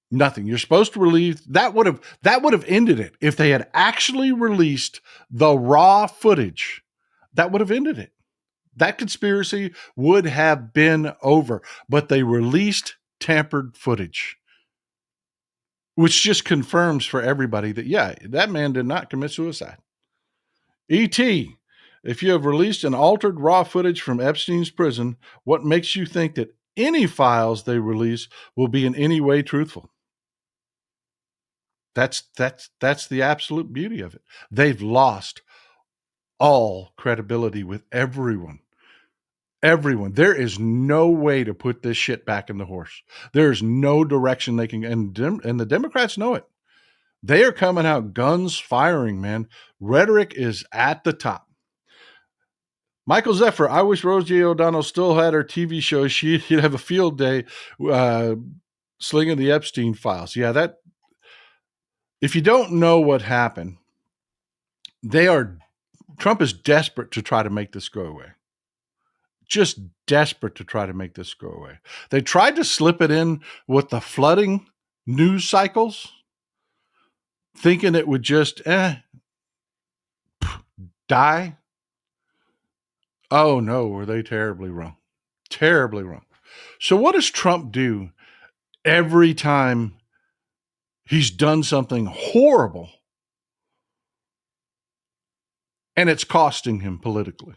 Nothing. You're supposed to release that would have ended it. If they had actually released the raw footage, that would have ended it. That conspiracy would have been over. But they released tampered footage, which just confirms for everybody that, yeah, that man did not commit suicide. E.T., if you have released an altered raw footage from Epstein's prison, what makes you think that any files they release will be in any way truthful? That's the absolute beauty of it. They've lost all credibility with everyone. Everyone. There is no way to put this shit back in the horse. There's no direction they can, and the Democrats know it. They are coming out guns firing, man. Rhetoric is at the top. Michael Zephyr, I wish Rosie O'Donnell still had her TV show. She'd have a field day slinging the Epstein files. Yeah, if you don't know what happened, Trump is desperate to try to make this go away. Just desperate to try to make this go away. They tried to slip it in with the flooding news cycles, thinking it would just die. Oh no, were they terribly wrong. Terribly wrong. So what does Trump do every time He's done something horrible, and it's costing him politically.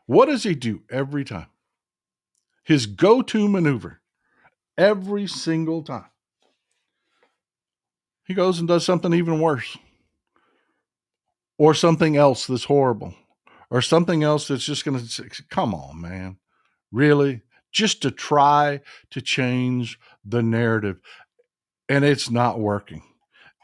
What does he do every time? His go-to maneuver, every single time, he goes and does something even worse, or something else that's horrible, or something else that's just going to, come on, man, really? Just to try to change the narrative. And it's not working.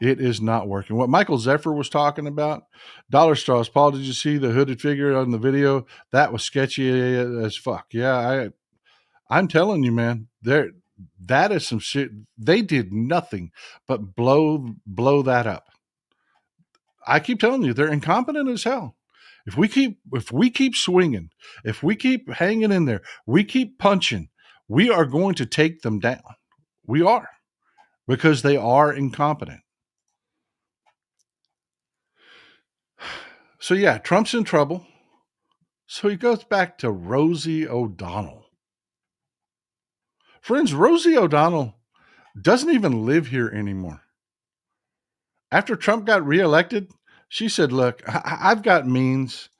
It is not working. What Michael Zephyr was talking about, dollar straws. Paul, did you see the hooded figure on the video? That was sketchy as fuck. Yeah, I'm telling you, man, that is some shit. They did nothing but blow that up. I keep telling you, they're incompetent as hell. If we keep swinging, if we keep hanging in there, we keep punching, we are going to take them down. We are, because they are incompetent. So yeah, Trump's in trouble. So he goes back to Rosie O'Donnell. Friends, Rosie O'Donnell doesn't even live here anymore. After Trump got reelected, she said, look, I've got means.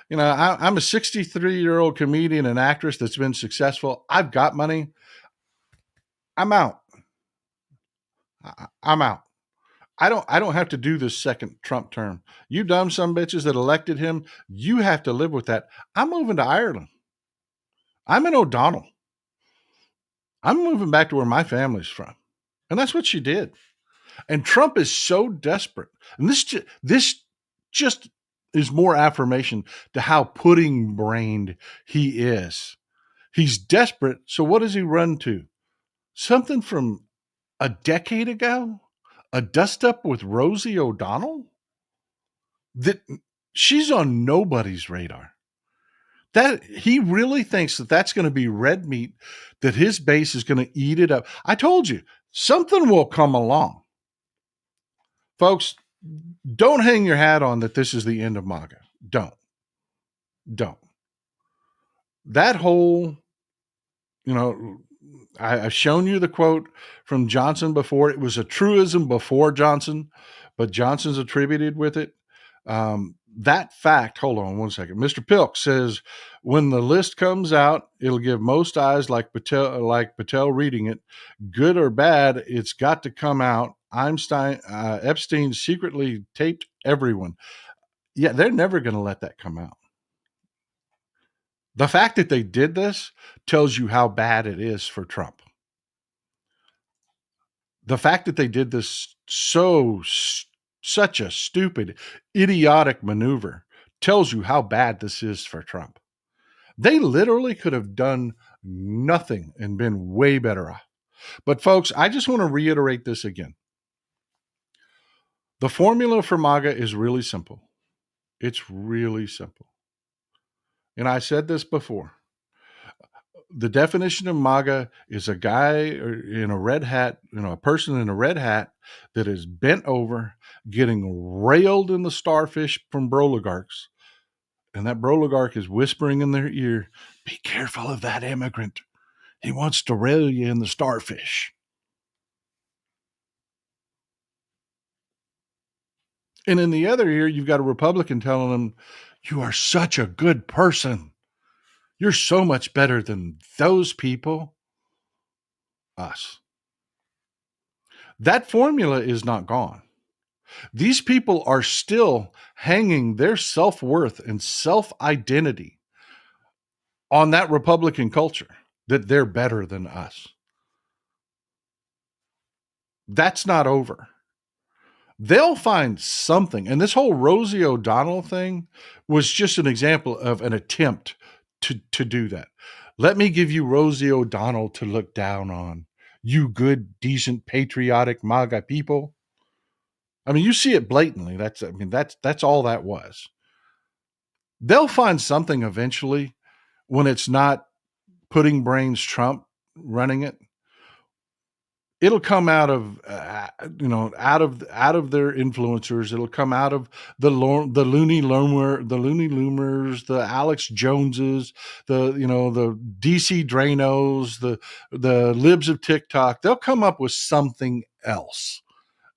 You know, I'm a 63-year-old comedian and actress that's been successful. I've got money. I'm out. I'm out. I don't have to do this second Trump term. You dumb some bitches that elected him, you have to live with that. I'm moving to Ireland. I'm an O'Donnell. I'm moving back to where my family's from. And that's what she did. And Trump is so desperate. And this just is more affirmation to how pudding-brained he is. He's desperate. So what does he run to? Something from a decade ago? A dust-up with Rosie O'Donnell? That she's on nobody's radar. That he really thinks that that's going to be red meat, that his base is going to eat it up. I told you, something will come along. Folks, don't hang your hat on that this is the end of MAGA. Don't. That whole, I've shown you the quote from Johnson before. It was a truism before Johnson, but Johnson's attributed with it. That fact, hold on one second. Mr. Pilk says, when the list comes out, it'll give most eyes like Patel reading it. Good or bad, it's got to come out. Epstein secretly taped everyone. Yeah, they're never going to let that come out. The fact that they did this tells you how bad it is for Trump. The fact that they did this such a stupid, idiotic maneuver tells you how bad this is for Trump. They literally could have done nothing and been way better off. But folks, I just want to reiterate this again. The formula for MAGA is really simple. It's really simple. And I said this before. The definition of MAGA is a guy in a red hat, a person in a red hat that is bent over, getting railed in the starfish from broligarchs. And that broligarch is whispering in their ear, be careful of that immigrant. He wants to rail you in the starfish. And in the other ear, you've got a Republican telling them, you are such a good person. You're so much better than those people. Us. That formula is not gone. These people are still hanging their self-worth and self-identity on that Republican culture, that they're better than us. That's not over. They'll find something. And this whole Rosie O'Donnell thing was just an example of an attempt to do that. Let me give you Rosie O'Donnell to look down on. You good, decent, patriotic MAGA people. I mean, you see it blatantly. That's all that was. They'll find something eventually when it's not pudding brains Trump running it. it'll come out of out of their influencers. It'll come out of the loony loomers, the Alex Joneses, the DC Dranos, the libs of TikTok. They'll come up with something else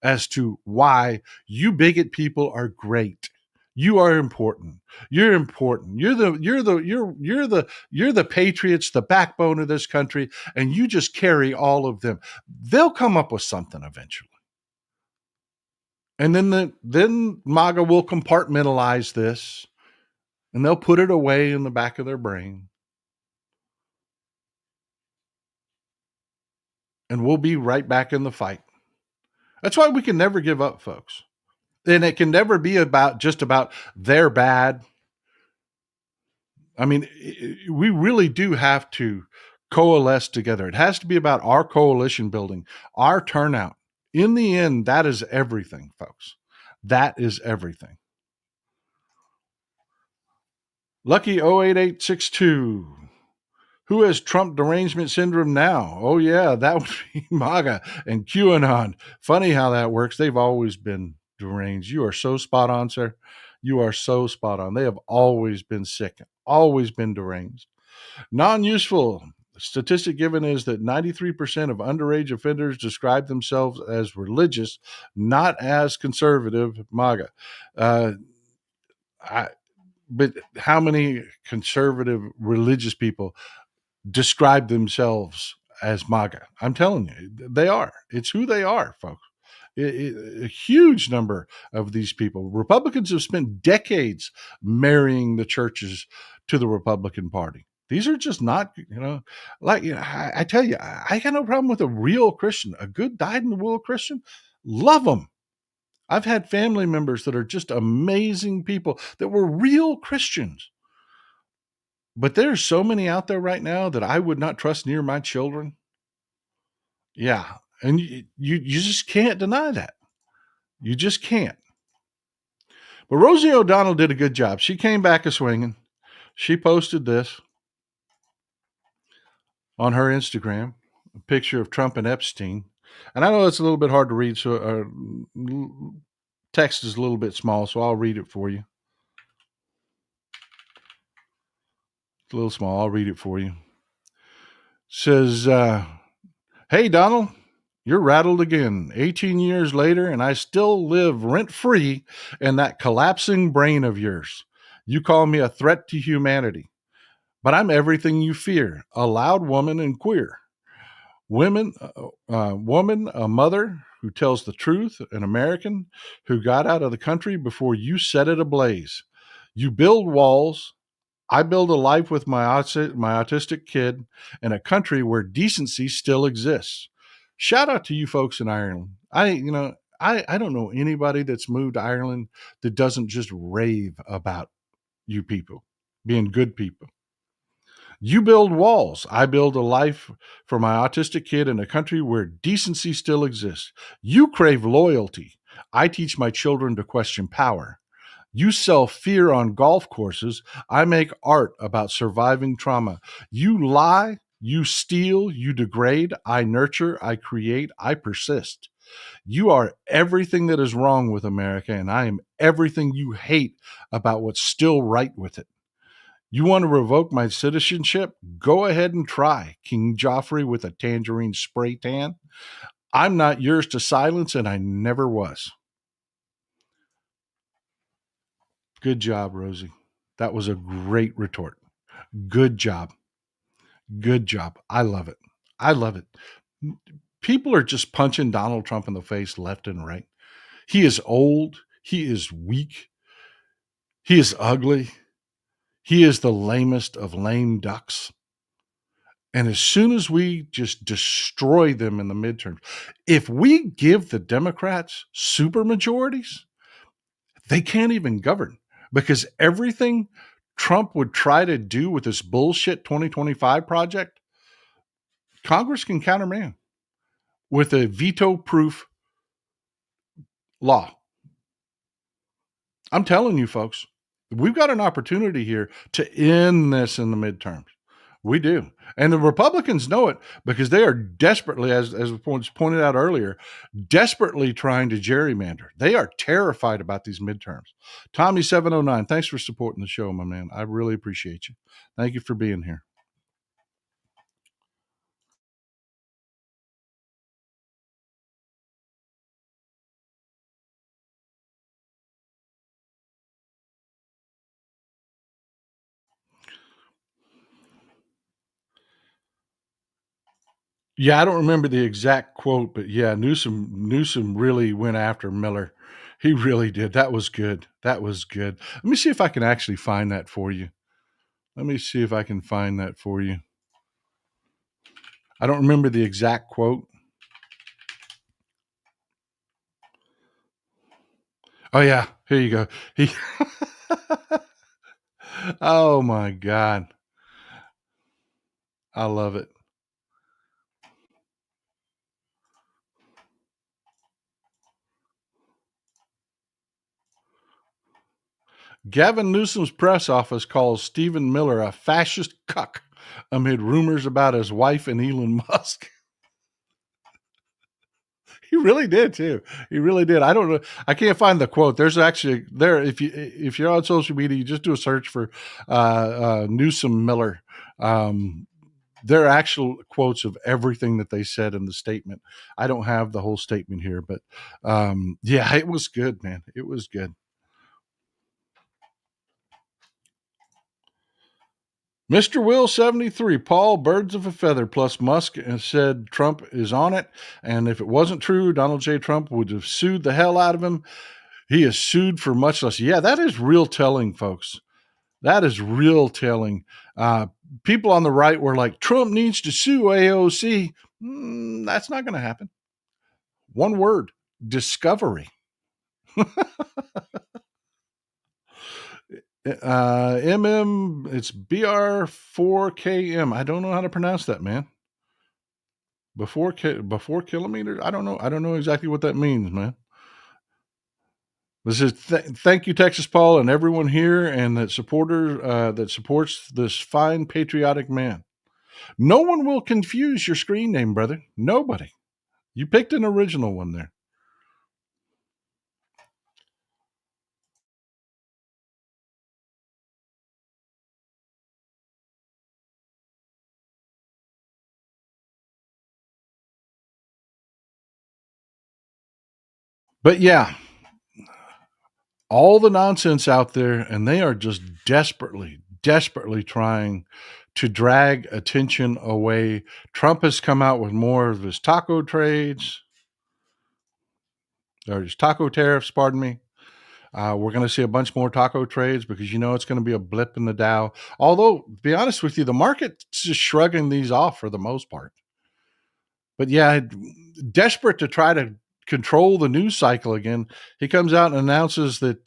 as to why you bigot people are great. You are important. You're important. You're the patriots, the backbone of this country, and you just carry all of them. They'll come up with something eventually. And then MAGA will compartmentalize this, and they'll put it away in the back of their brain. And we'll be right back in the fight. That's why we can never give up, folks. And it can never be just about they're bad. I mean, we really do have to coalesce together. It has to be about our coalition building, our turnout. In the end, that is everything, folks. That is everything. Lucky 08862. Who has Trump derangement syndrome now? Oh, yeah, that would be MAGA and QAnon. Funny how that works. They've always been deranged. You are so spot on, sir. You are so spot on. They have always been sick, always been deranged. Non-useful. The statistic given is that 93% of underage offenders describe themselves as religious, not as conservative, MAGA. But how many conservative religious people describe themselves as MAGA? I'm telling you, they are. It's who they are, folks. A huge number of these people. Republicans have spent decades marrying the churches to the Republican Party. These are just not, I tell you, I got no problem with a real Christian, a good dyed-in-the-wool Christian. Love them. I've had family members that are just amazing people that were real Christians. But there's so many out there right now that I would not trust near my children. Yeah. And you just can't deny that. You just can't. But Rosie O'Donnell did a good job. She came back a-swinging. She posted this on her Instagram, a picture of Trump and Epstein. And I know it's a little bit hard to read, so text is a little bit small, so I'll read it for you. It's a little small. I'll read it for you. It says, hey, Donald, you're rattled again. 18 years later, and I still live rent-free in that collapsing brain of yours. You call me a threat to humanity, but I'm everything you fear, a loud woman and queer. Woman, a mother who tells the truth, an American who got out of the country before you set it ablaze. You build walls. I build a life with my autistic kid in a country where decency still exists. Shout out to you folks in Ireland. I don't know anybody that's moved to Ireland that doesn't just rave about you people being good people. You build walls. I build a life for my autistic kid in a country where decency still exists. You crave loyalty. I teach my children to question power. You sell fear on golf courses. I make art about surviving trauma. You lie, you steal, you degrade. I nurture, I create, I persist. You are everything that is wrong with America, and I am everything you hate about what's still right with it. You want to revoke my citizenship? Go ahead and try, King Joffrey with a tangerine spray tan. I'm not yours to silence, and I never was. Good job, Rosie. That was a great retort. Good job. Good job. I love it. I love it. People are just punching Donald Trump in the face left and right. He is old. He is weak. He is ugly. He is the lamest of lame ducks. And as soon as we just destroy them in the midterms, if we give the Democrats supermajorities, they can't even govern. Because everything Trump would try to do with this bullshit 2025 project, Congress can countermand with a veto-proof law. I'm telling you, folks, we've got an opportunity here to end this in the midterms. We do. And the Republicans know it because they are desperately, as was pointed out earlier, desperately trying to gerrymander. They are terrified about these midterms. Tommy709, thanks for supporting the show, my man. I really appreciate you. Thank you for being here. Yeah, I don't remember the exact quote, but yeah, Newsom really went after Miller. He really did. That was good. That was good. Let me see if I can actually find that for you. Let me see if I can find that for you. I don't remember the exact quote. Oh yeah, here you go. He Oh my God. I love it. Gavin Newsom's press office calls Stephen Miller a fascist cuck amid rumors about his wife and Elon Musk. He really did too. He really did. I don't know. I can't find the quote. There's actually there. If you're on social media, you just do a search for Newsom Miller. There are actual quotes of everything that they said in the statement. I don't have the whole statement here, but yeah, it was good, man. It was good. Mr. Will 73, Paul, birds of a feather, plus Musk said Trump is on it. And if it wasn't true, Donald J. Trump would have sued the hell out of him. He is sued for much less. Yeah, that is real telling, folks. That is real telling. People on the right were like, Trump needs to sue AOC. That's not going to happen. One word, discovery. It's BR4KM. I don't know how to pronounce that, man. Before kilometers? I don't know. I don't know exactly what that means, man. This is thank you, Texas Paul, and everyone here and that supports this fine patriotic man. No one will confuse your screen name, brother. Nobody. You picked an original one there. But yeah, all the nonsense out there, and they are just desperately trying to drag attention away. Trump has come out with more of his taco trades, or his taco tariffs, pardon me. We're going to see a bunch more taco trades because it's going to be a blip in the Dow. Although, to be honest with you, the market's just shrugging these off for the most part. But yeah, desperate to try to control the news cycle again, he comes out and announces that,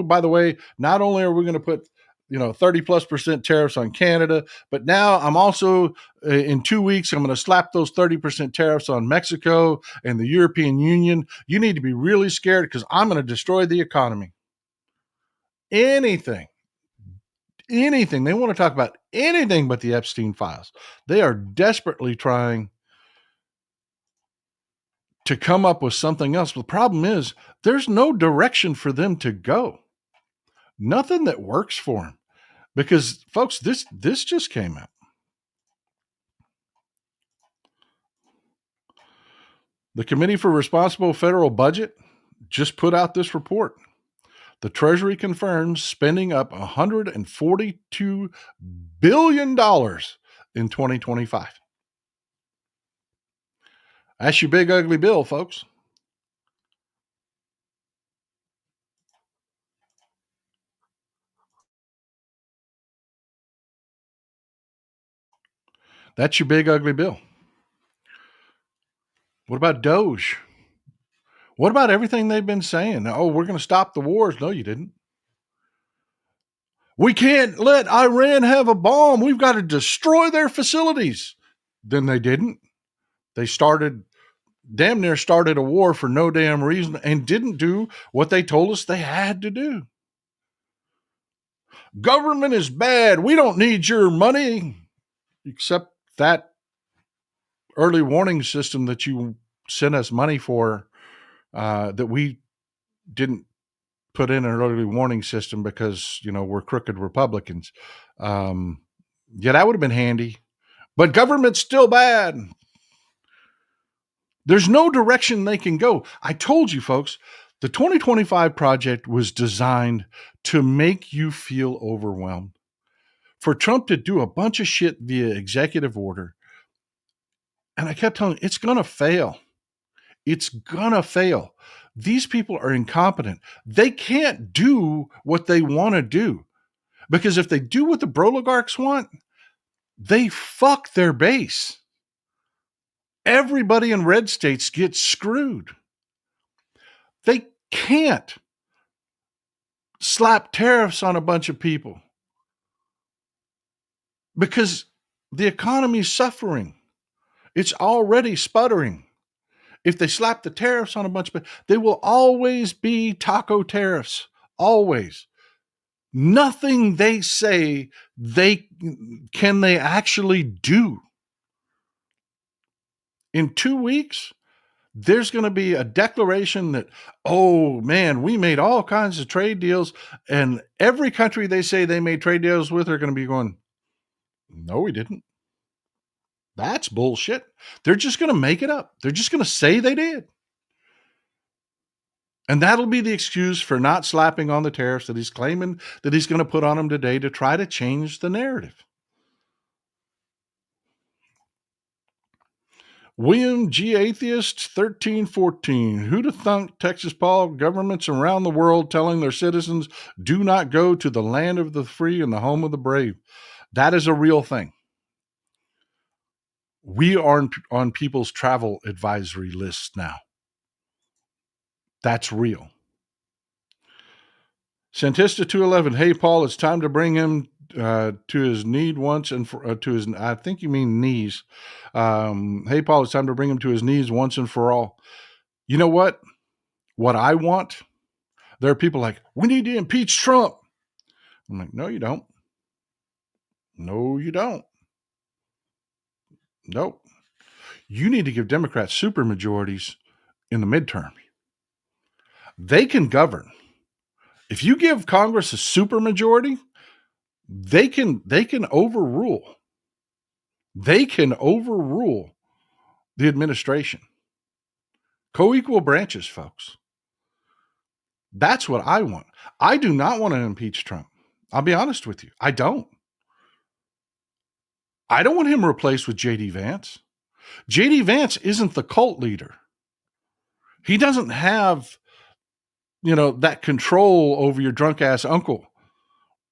by the way, not only are we going to put 30+% tariffs on Canada, but now I'm also in 2 weeks, I'm going to slap those 30% tariffs on Mexico and the European Union. You need to be really scared because I'm going to destroy the economy. Anything. They want to talk about anything but the Epstein files. They are desperately trying to come up with something else. But the problem is there's no direction for them to go. Nothing that works for them. Because, folks, this just came out. The Committee for Responsible Federal Budget just put out this report. The Treasury confirms spending up $142 billion in 2025. That's your big ugly bill, folks. That's your big ugly bill. What about Doge? What about everything they've been saying? Oh, we're going to stop the wars. No, you didn't. We can't let Iran have a bomb. We've got to destroy their facilities. Then they didn't. They damn near started a war for no damn reason and didn't do what they told us they had to do. Government is bad. We don't need your money. except that early warning system that you sent us money for, that we didn't put in an early warning system because, we're crooked Republicans. Yeah, that would have been handy. But government's still bad. There's no direction they can go. I told you, folks, the 2025 project was designed to make you feel overwhelmed. For Trump to do a bunch of shit via executive order. And I kept telling you, it's going to fail. It's going to fail. These people are incompetent. They can't do what they want to do. Because if they do what the broligarchs want, they fuck their base. Everybody in red states gets screwed. They can't slap tariffs on a bunch of people because the economy's suffering. It's already sputtering. If they slap the tariffs on a bunch of people, they will always be taco tariffs. Always. Nothing they say they actually do. In 2 weeks, there's going to be a declaration that, oh man, we made all kinds of trade deals, and every country they say they made trade deals with are going to be going, no, we didn't. That's bullshit. They're just going to make it up. They're just going to say they did. And that'll be the excuse for not slapping on the tariffs that he's claiming that he's going to put on them today to try to change the narrative. William G. Atheist, 1314. Who'd have thunk Texas Paul governments around the world telling their citizens, do not go to the land of the free and the home of the brave? That is a real thing. We are on people's travel advisory lists now. That's real. Santista 211. Hey, Paul, it's time to bring him to his need once and for to his. I think you mean knees. Hey, Paul, it's time to bring him to his knees once and for all. You know what? What I want. There are people like, we need to impeach Trump. I'm like, no, you don't. No, you don't. Nope. You need to give Democrats supermajorities in the midterm. They can govern. If you give Congress a supermajority, they can overrule. They can overrule the administration. Co-equal branches, folks. That's what I want. I do not want to impeach Trump. I'll be honest with you. I don't. I don't want him replaced with J.D. Vance. J.D. Vance isn't the cult leader. He doesn't have, that control over your drunk ass uncle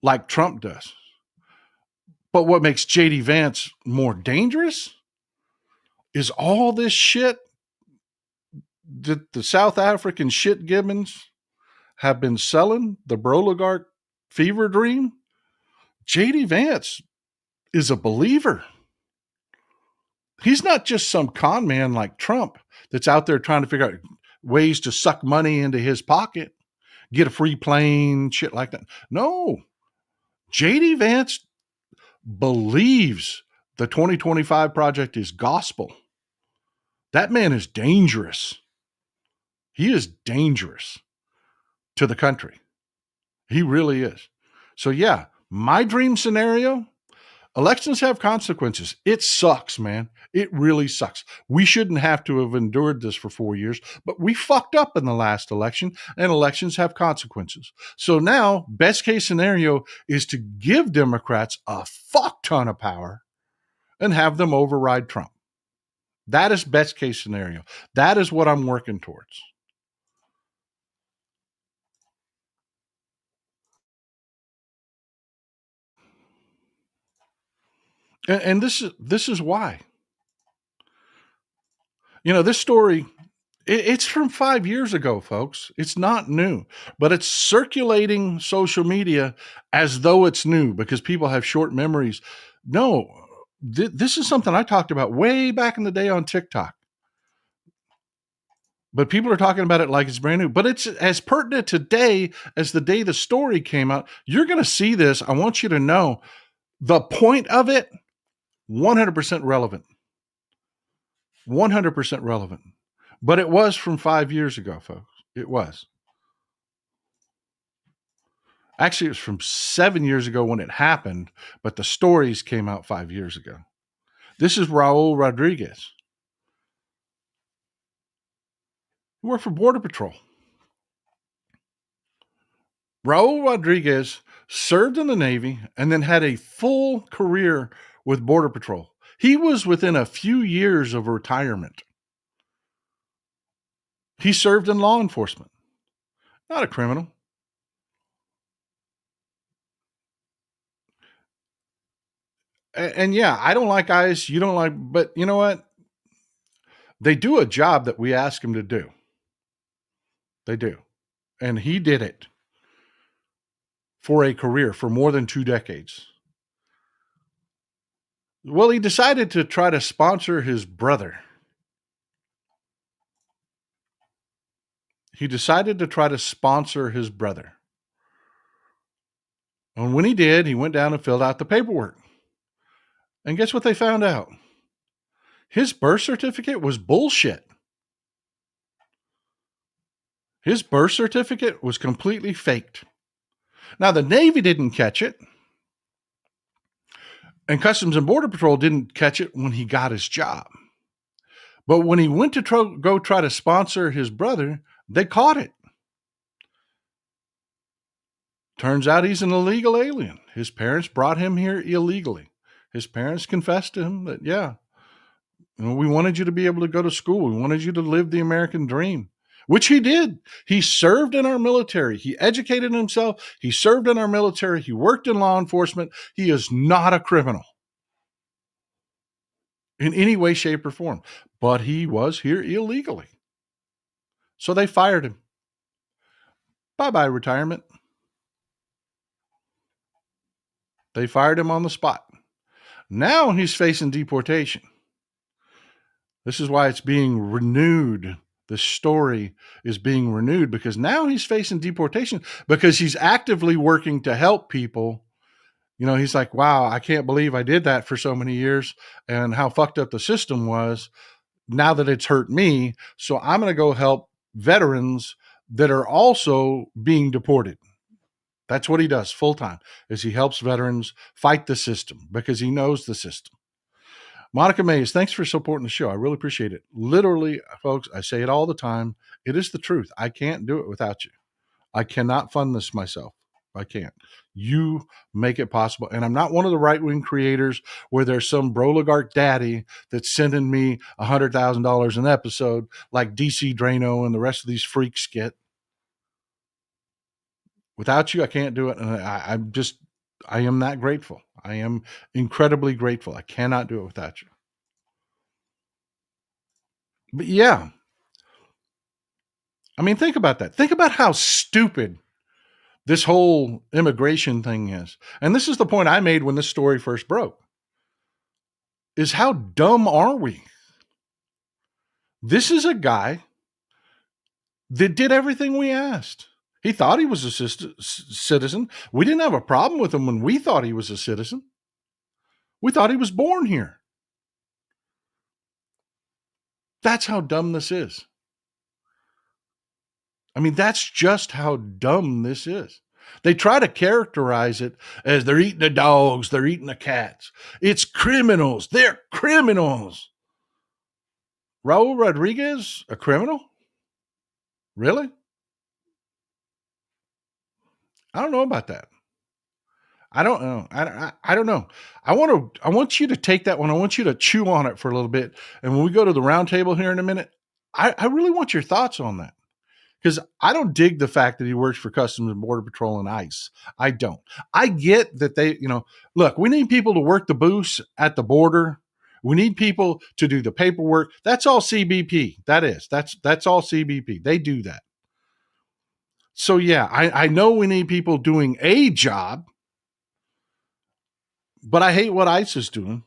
like Trump does. But what makes J.D. Vance more dangerous is all this shit that the South African shit gibbons have been selling, the broligarch fever dream. J.D. Vance is a believer. He's not just some con man like Trump that's out there trying to figure out ways to suck money into his pocket, get a free plane, shit like that. No, J.D. Vance believes the 2025 project is gospel. That man is dangerous. He is dangerous to the country. He really is. So yeah, my dream scenario, elections have consequences. It sucks, man. It really sucks. We shouldn't have to have endured this for 4 years, but we fucked up in the last election, and elections have consequences. So now, best case scenario is to give Democrats a fuck ton of power and have them override Trump. That is best case scenario. That is what I'm working towards. And this is why. This story, it's from 5 years ago, folks. It's not new, but it's circulating social media as though it's new because people have short memories. No, this is something I talked about way back in the day on TikTok. But people are talking about it like it's brand new. But it's as pertinent today as the day the story came out. You're going to see this. I want you to know the point of it 100% relevant. 100% relevant. But it was from 5 years ago, folks. It was. Actually, it was from 7 years ago when it happened, but the stories came out 5 years ago. This is Raul Rodriguez. He worked for Border Patrol. Raul Rodriguez served in the Navy and then had a full career with Border Patrol. He was within a few years of retirement. He served in law enforcement. Not a criminal. And yeah, I don't like ICE. You don't like, but you know what? They do a job that we ask them to do. They do. And he did it for a career for more than 2 decades. Well, he decided to try to sponsor his brother. He decided to try to sponsor his brother. And when he did, he went down and filled out the paperwork. And guess what they found out? His birth certificate was bullshit. His birth certificate was completely faked. Now, the Navy didn't catch it. And Customs and Border Patrol didn't catch it when he got his job. But when he went to go try to sponsor his brother, they caught it. Turns out he's an illegal alien. His parents brought him here illegally. His parents confessed to him that, yeah, we wanted you to be able to go to school. We wanted you to live the American dream, which he did. He served in our military. He educated himself. He served in our military. He worked in law enforcement. He is not a criminal in any way, shape, or form, but he was here illegally. So they fired him. Bye-bye, retirement. They fired him on the spot. Now he's facing deportation. This is why it's being renewed. The story is being renewed because now he's facing deportation because he's actively working to help people. You know, he's like, wow, I can't believe I did that for so many years and how fucked up the system was now that it's hurt me. So I'm going to go help veterans that are also being deported. That's what he does full time, is he helps veterans fight the system because he knows the system. Monica Mays, thanks for supporting the show. I really appreciate it. Literally, folks, I say it all the time. It is the truth. I can't do it without you. I cannot fund this myself. I can't. You make it possible. And I'm not one of the right-wing creators where there's some broligarch daddy that's sending me $100,000 an episode like DC Drano and the rest of these freaks get. Without you, I can't do it. And I am that grateful. I am incredibly grateful. I cannot do it without you. But yeah, I mean, think about that. Think about how stupid this whole immigration thing is. And this is the point I made when this story first broke, is how dumb are we? This is a guy that did everything we asked. He thought he was a citizen. We didn't have a problem with him when we thought he was a citizen. We thought he was born here. That's how dumb this is. I mean, that's just how dumb this is. They try to characterize it as they're eating the dogs, they're eating the cats. It's criminals. They're criminals. Raul Rodriguez, a criminal? Really? I don't know about that. I don't know. I don't know. I want you to take that one. I want you to chew on it for a little bit. And when we go to the round table here in a minute, I really want your thoughts on that. Because I don't dig the fact that he works for Customs and Border Patrol and ICE. I don't. I get that they, look, we need people to work the booths at the border. We need people to do the paperwork. That's all CBP. That's all CBP. They do that. So yeah, I know we need people doing a job, but I hate what ICE is doing.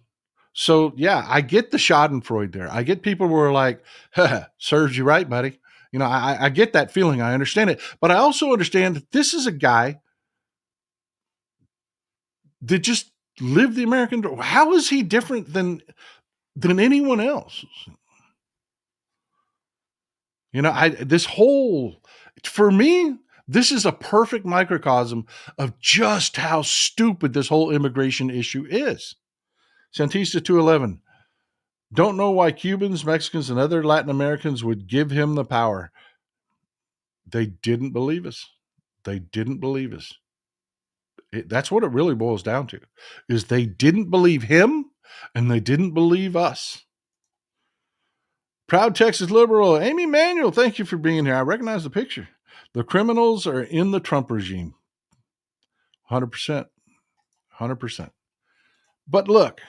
So yeah, I get the schadenfreude there. I get people who are like, serves you right, buddy. I get that feeling. I understand it. But I also understand that this is a guy that just live the American dream. How is he different than anyone else? For me, this is a perfect microcosm of just how stupid this whole immigration issue is. Santista 211, don't know why Cubans, Mexicans, and other Latin Americans would give him the power. They didn't believe us. They didn't believe us. That's what it really boils down to, is they didn't believe him and they didn't believe us. Proud Texas liberal, Amy Manuel, thank you for being here. I recognize the picture. The criminals are in the Trump regime. 100%. 100%. But look,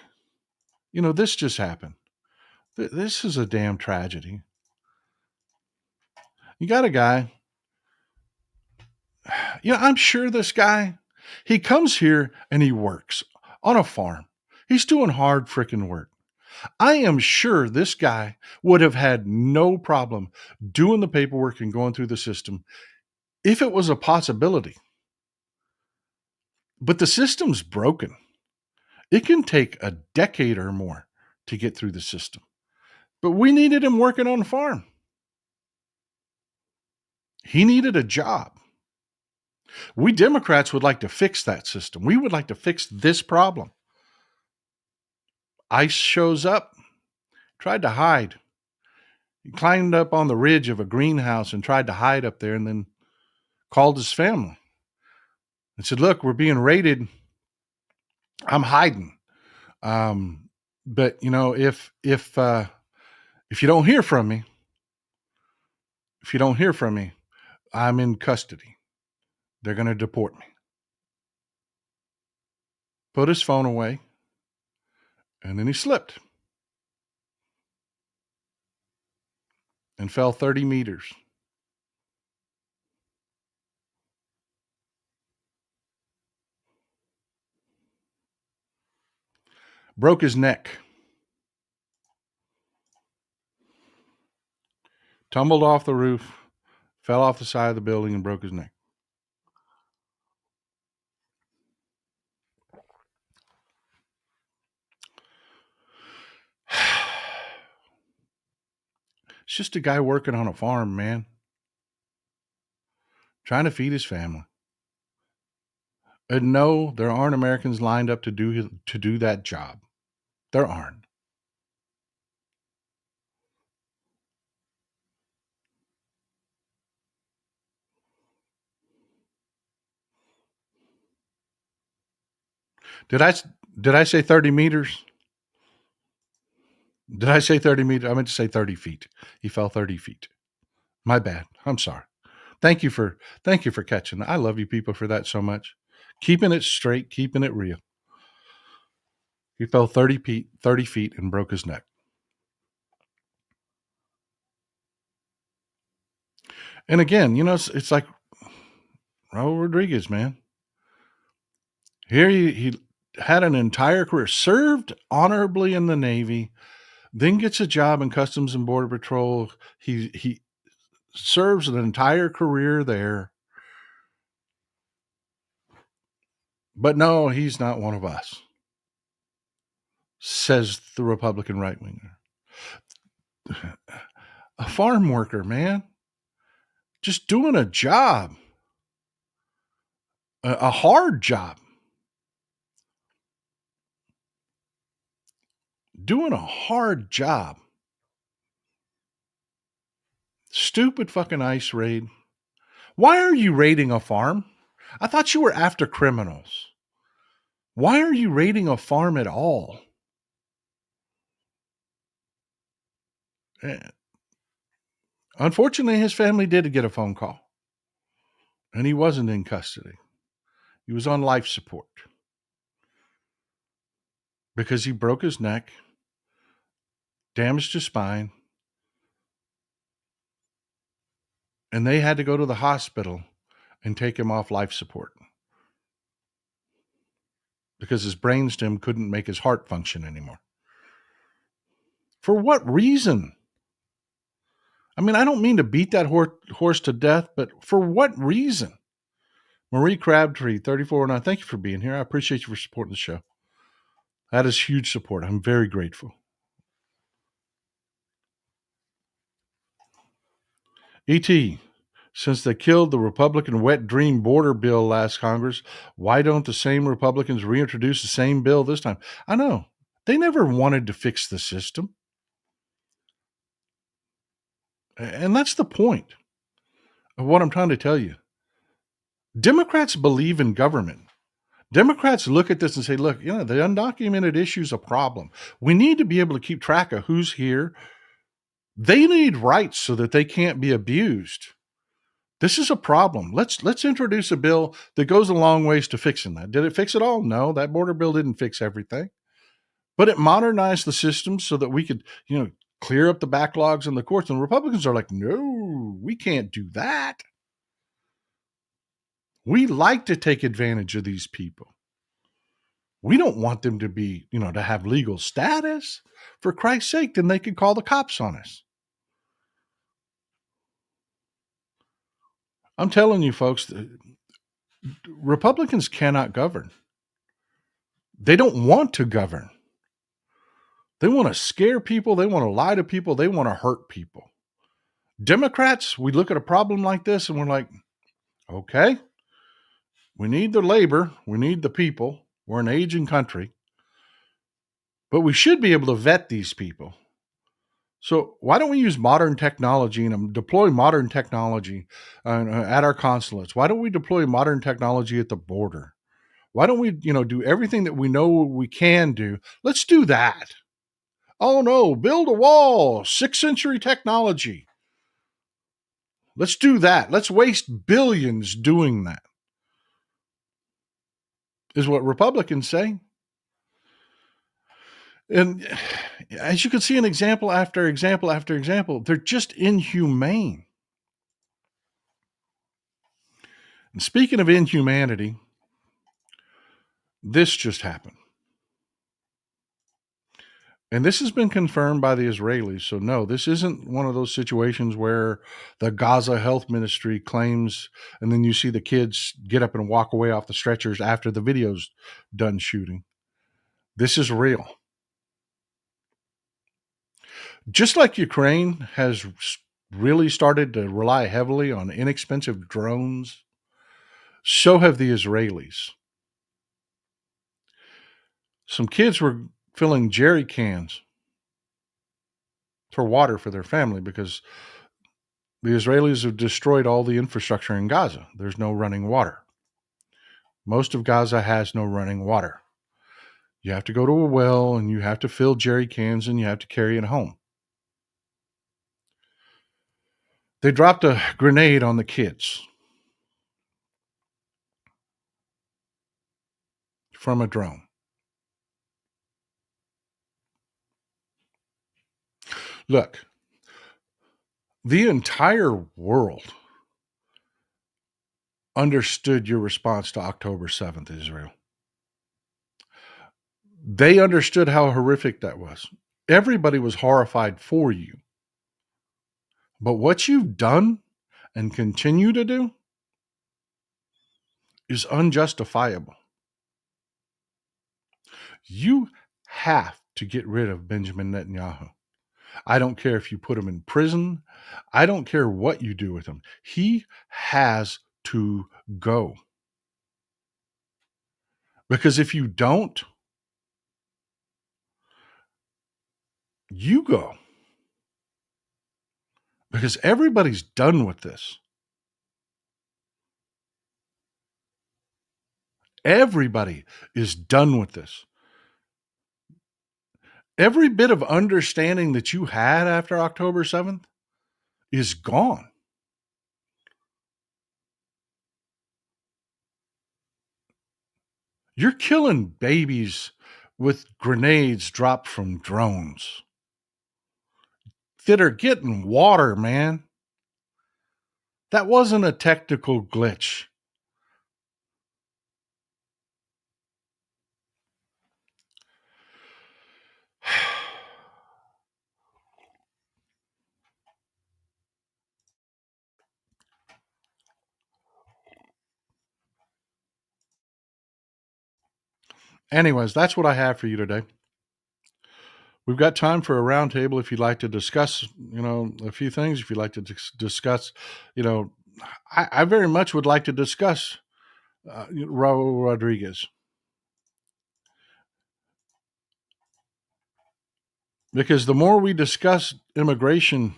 this just happened. This is a damn tragedy. You got a guy. I'm sure this guy, he comes here and he works on a farm. He's doing hard freaking work. I am sure this guy would have had no problem doing the paperwork and going through the system if it was a possibility. But the system's broken. It can take a decade or more to get through the system. But we needed him working on the farm. He needed a job. We Democrats would like to fix that system. We would like to fix this problem. ICE shows up, tried to hide. He climbed up on the ridge of a greenhouse and tried to hide up there, and then called his family and said, look, we're being raided. I'm hiding. But if you don't hear from me, I'm in custody. They're going to deport me. Put his phone away, and then he slipped and fell 30 meters. Broke his neck. Tumbled off the roof, fell off the side of the building, and broke his neck. It's just a guy working on a farm, man. Trying to feed his family. And no, there aren't Americans lined up to do that job. There aren't. Did I say 30 meters? Did I say 30 meters? I meant to say 30 feet. He fell 30 feet. My bad. I'm sorry. Thank you for catching that. I love you people for that so much. Keeping it straight, keeping it real. He fell 30 feet and broke his neck. And again, it's like Raul Rodriguez, man. Here he had an entire career, served honorably in the Navy, then gets a job in Customs and Border Patrol. He serves an entire career there. But no, he's not one of us, says the Republican right-winger. A farm worker, man. Just doing a job. A hard job. Doing a hard job. Stupid fucking ICE raid. Why are you raiding a farm? I thought you were after criminals. Why are you raiding a farm at all? Unfortunately, his family did get a phone call. And he wasn't in custody. He was on life support. Because he broke his neck, damaged his spine, and they had to go to the hospital and take him off life support because his brainstem couldn't make his heart function anymore. For what reason? I mean, I don't mean to beat that horse to death, but for what reason? Marie Crabtree, 3409, thank you for being here. I appreciate you for supporting the show. That is huge support. I'm very grateful. E.T., since they killed the Republican wet dream border bill last Congress, why don't the same Republicans reintroduce the same bill this time? I know. They never wanted to fix the system. And that's the point of what I'm trying to tell you. Democrats believe in government. Democrats look at this and say, look, the undocumented issue is a problem. We need to be able to keep track of who's here. They need rights so that they can't be abused. This is a problem. Let's introduce a bill that goes a long ways to fixing that. Did it fix it all? No, that border bill didn't fix everything. But it modernized the system so that we could, clear up the backlogs in the courts. And Republicans are like, no, we can't do that. We like to take advantage of these people. We don't want them to be, to have legal status. For Christ's sake, then they could call the cops on us. I'm telling you, folks, Republicans cannot govern. They don't want to govern. They want to scare people. They want to lie to people. They want to hurt people. Democrats, we look at a problem like this and we're like, okay, we need the labor. We need the people. We're an aging country. But we should be able to vet these people. So why don't we use modern technology and deploy modern technology at our consulates? Why don't we deploy modern technology at the border? Why don't we, do everything that we know we can do? Let's do that. Oh no, build a wall, 6th century technology. Let's do that. Let's waste billions doing that, is what Republicans say. And as you can see in example after example after example, they're just inhumane. And speaking of inhumanity, this just happened. And this has been confirmed by the Israelis. So no, this isn't one of those situations where the Gaza Health Ministry claims, and then you see the kids get up and walk away off the stretchers after the video's done shooting. This is real. Just like Ukraine has really started to rely heavily on inexpensive drones, so have the Israelis. Some kids were filling jerry cans for water for their family because the Israelis have destroyed all the infrastructure in Gaza. There's no running water. Most of Gaza has no running water. You have to go to a well and you have to fill jerry cans and you have to carry it home. They dropped a grenade on the kids from a drone. Look, the entire world understood your response to October 7th, Israel. They understood how horrific that was. Everybody was horrified for you. But what you've done and continue to do is unjustifiable. You have to get rid of Benjamin Netanyahu. I don't care if you put him in prison. I don't care what you do with him. He has to go. Because if you don't, you go. Because everybody's done with this. Everybody is done with this. Every bit of understanding that you had after October 7th is gone. You're killing babies with grenades dropped from drones that are getting water, man. That wasn't a technical glitch. Anyways, that's what I have for you today. We've got time for a roundtable if you'd like to discuss, a few things. If you'd like to discuss, I very much would like to discuss Raul Rodriguez. Because the more we discuss immigration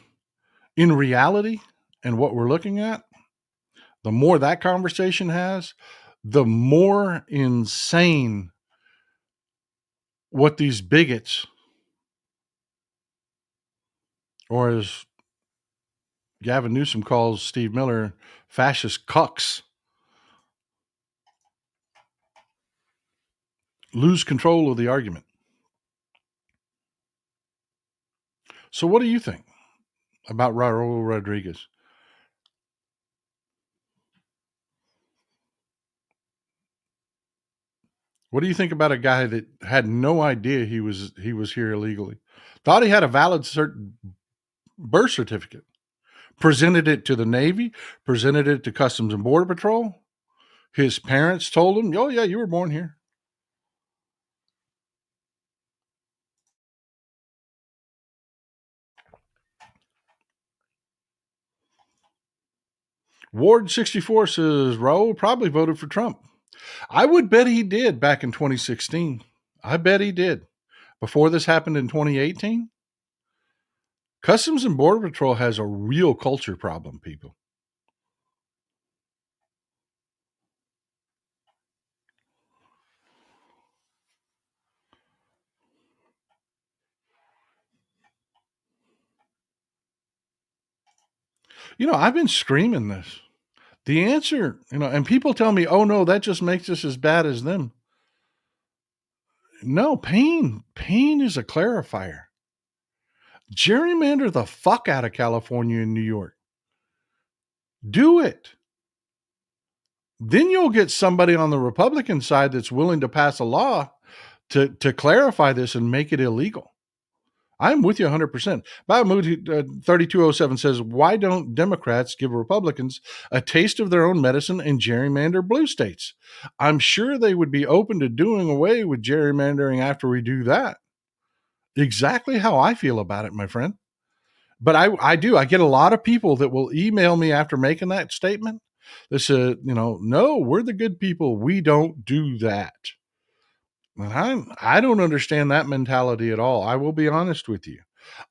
in reality and what we're looking at, the more that conversation has, the more insane what these bigots, or as Gavin Newsom calls Steve Miller, fascist cucks, lose control of the argument. So what do you think about Raul Rodriguez? What do you think about a guy that had no idea he was here illegally? Thought he had a valid birth certificate. Presented it to the Navy, presented it to Customs and Border Patrol. His parents told him, "Oh yeah, you were born here." Ward 64 says Raul probably voted for Trump. I would bet he did back in 2016. I bet he did. Before this happened in 2018, Customs and Border Patrol has a real culture problem, people. I've been screaming this. The answer, and people tell me, oh no, that just makes us as bad as them. No, pain is a clarifier. Gerrymander the fuck out of California and New York. Do it. Then you'll get somebody on the Republican side that's willing to pass a law to clarify this and make it illegal. I'm with you 100%. Bahamut 3207 says, why don't Democrats give Republicans a taste of their own medicine and gerrymander blue states? I'm sure they would be open to doing away with gerrymandering after we do that. Exactly how I feel about it, my friend. But I do. I get a lot of people that will email me after making that statement. They said, no, we're the good people. We don't do that. And I don't understand that mentality at all. I will be honest with you.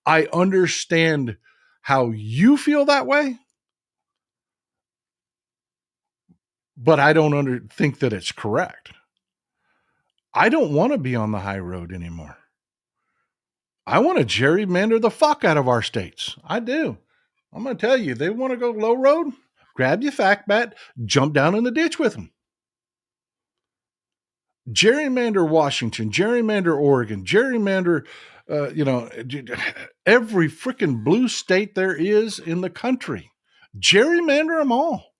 I understand how you feel that way, but I don't think that it's correct. I don't want to be on the high road anymore. I want to gerrymander the fuck out of our states. I do. I'm going to tell you, they want to go low road, grab your fact bat, jump down in the ditch with them. Gerrymander Washington, gerrymander Oregon, gerrymander, every freaking blue state there is in the country. Gerrymander them all.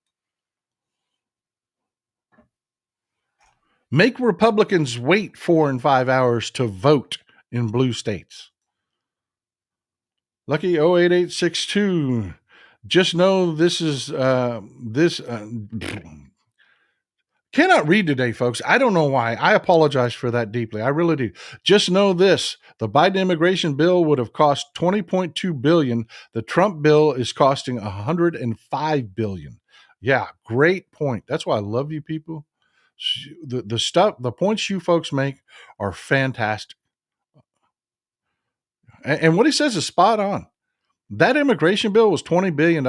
Make Republicans wait 4 and 5 hours to vote in blue states. Lucky 08862. Just know this is cannot read today, folks. I don't know why. I apologize for that deeply. I really do. Just know this. The Biden immigration bill would have cost $20.2 billion. The Trump bill is costing $105 billion. Yeah, great point. That's why I love you people. The points you folks make are fantastic. And what he says is spot on. That immigration bill was $20 billion.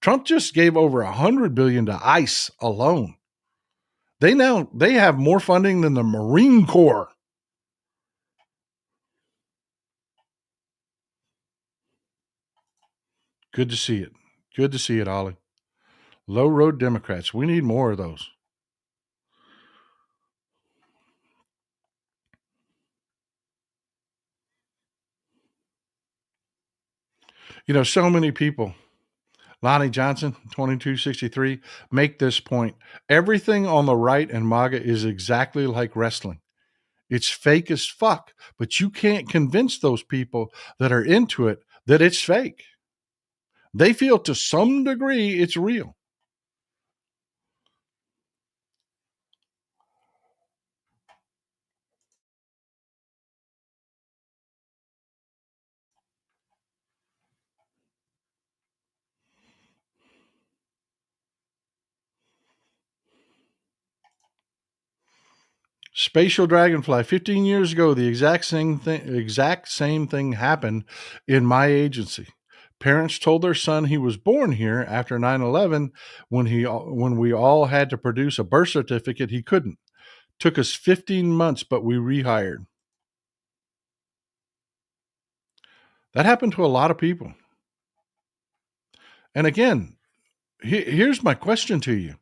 Trump just gave over $100 billion to ICE alone. They have more funding than the Marine Corps. Good to see it. Good to see it, Ollie. Low road Democrats. We need more of those. So many people, Lonnie Johnson, 2263, make this point. Everything on the right and MAGA is exactly like wrestling. It's fake as fuck, but you can't convince those people that are into it that it's fake. They feel to some degree it's real. Spatial dragonfly. 15 years ago, the exact same thing happened in my agency. Parents told their son he was born here after 9/11 when we all had to produce a birth certificate. He couldn't. Took us 15 months, but we rehired. That happened to a lot of people. And again, here's my question to you.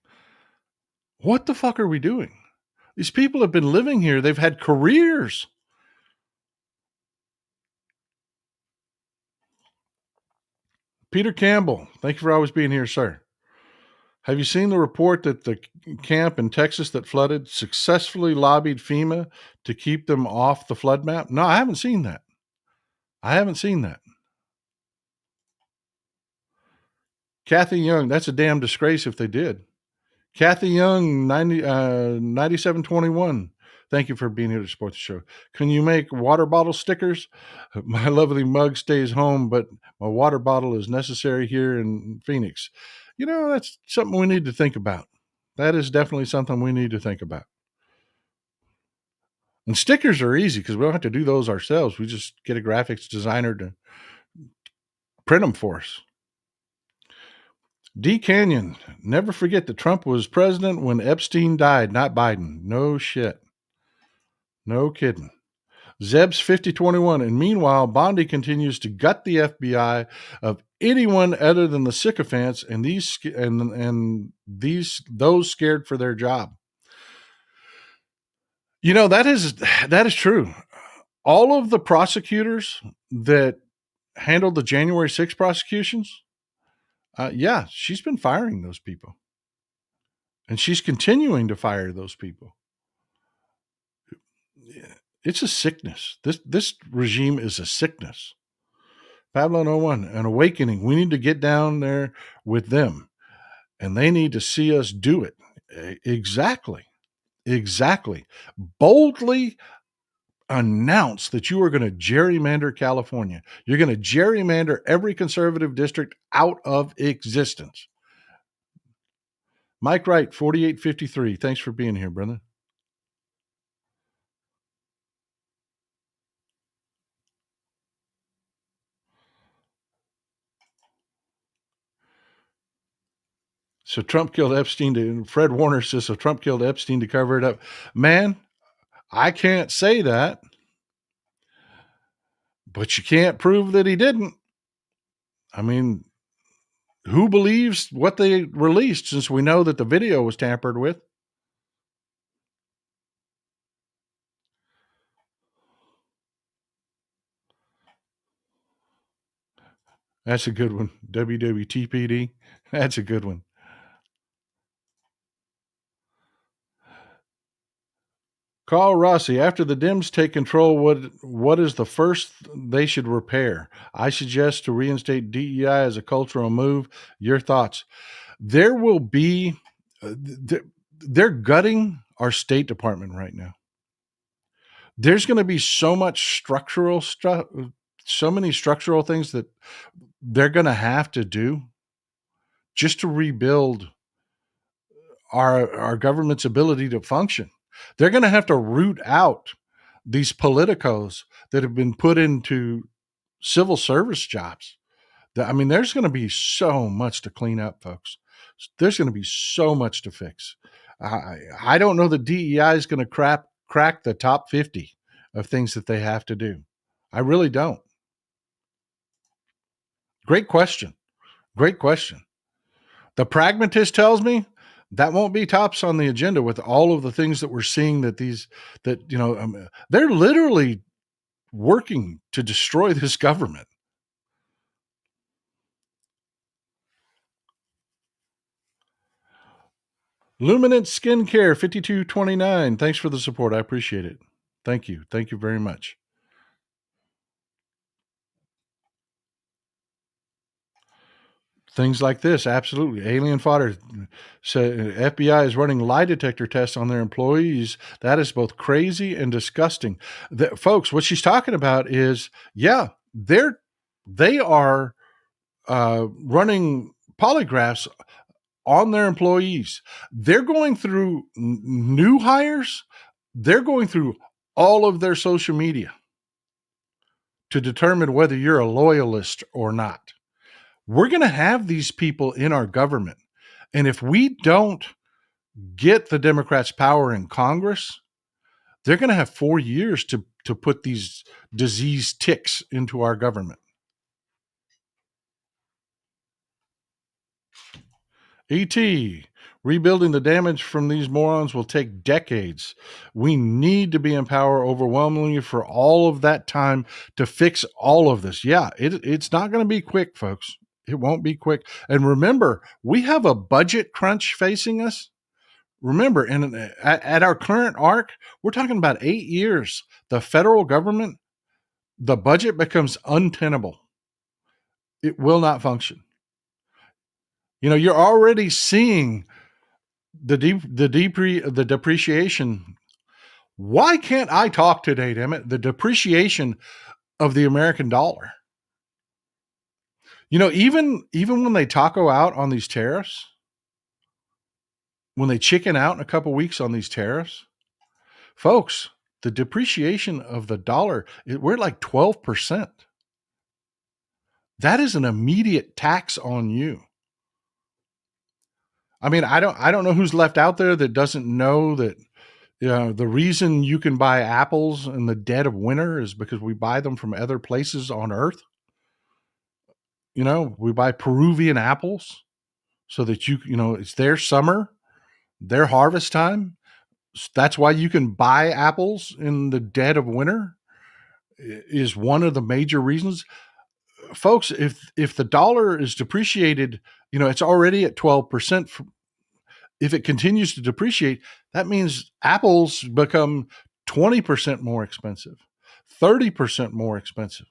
What the fuck are we doing? These people have been living here. They've had careers. Peter Campbell, thank you for always being here, sir. Have you seen the report that the camp in Texas that flooded successfully lobbied FEMA to keep them off the flood map? No, I haven't seen that. Kathy Young, that's a damn disgrace if they did. Kathy Young, 9721. Thank you for being here to support the show. Can you make water bottle stickers? My lovely mug stays home, but my water bottle is necessary here in Phoenix. That's something we need to think about. That is definitely something we need to think about. And stickers are easy because we don't have to do those ourselves. We just get a graphics designer to print them for us. D Canyon, never forget that Trump was president when Epstein died, not Biden. No shit. No kidding. Zeb's 5021. And meanwhile, Bondi continues to gut the FBI of anyone other than the sycophants and those scared for their job. That is true. All of the prosecutors that handled the January 6th prosecutions, she's been firing those people. And she's continuing to fire those people. It's a sickness. This regime is a sickness. Pablo 01, an awakening. We need to get down there with them. And they need to see us do it. Exactly. Boldly announce that you are going to gerrymander California. You're going to gerrymander every conservative district out of existence. Mike Wright, 4853. Thanks for being here, brother. So Trump killed Epstein. Fred Warner says, so Trump killed Epstein to cover it up. Man, I can't say that. But you can't prove that he didn't. I mean, who believes what they released since we know that the video was tampered with? That's a good one. WWTPD. That's a good one. Carl Rossi, after the Dems take control, what is the first they should repair? I suggest to reinstate DEI as a cultural move. Your thoughts? There will be, they're gutting our State Department right now. There's going to be so much structural stuff, so many structural things that they're going to have to do just to rebuild our government's ability to function. They're going to have to root out these politicos that have been put into civil service jobs. I mean, there's going to be so much to clean up, folks. There's going to be so much to fix. I don't know that DEI is going to crack the top 50 of things that they have to do. I really don't. Great question. The pragmatist tells me that won't be tops on the agenda with all of the things that we're seeing they're literally working to destroy this government. Luminant Skincare 5229. Thanks for the support. I appreciate it. Thank you. Thank you very much. Things like this, absolutely. Alien fodder said FBI is running lie detector tests on their employees. That is both crazy and disgusting. Folks, what she's talking about is, they are running polygraphs on their employees. They're going through new hires. They're going through all of their social media to determine whether you're a loyalist or not. We're going to have these people in our government. And if we don't get the Democrats power in Congress, they're going to have 4 years to put these diseased ticks into our government. E.T., rebuilding the damage from these morons will take decades. We need to be in power overwhelmingly for all of that time to fix all of this. Yeah, it's not going to be quick, folks. It won't be quick. And remember, we have a budget crunch facing us. Remember, at our current arc, we're talking about 8 years. The federal government, the budget becomes untenable. It will not function. You know, you're already seeing the depreciation. Why can't I talk today, damn it? The depreciation of the American dollar. You know, even when they taco out on these tariffs, when they chicken out in a couple weeks on these tariffs, folks, the depreciation of the dollar, we're at like 12%. That is an immediate tax on you. I mean, I don't know who's left out there that doesn't know that the reason you can buy apples in the dead of winter is because we buy them from other places on Earth. You know, we buy Peruvian apples so that it's their summer, their harvest time. That's why you can buy apples in the dead of winter, is one of the major reasons. Folks, if the dollar is depreciated, it's already at 12%. If it continues to depreciate, that means apples become 20% more expensive, 30% more expensive.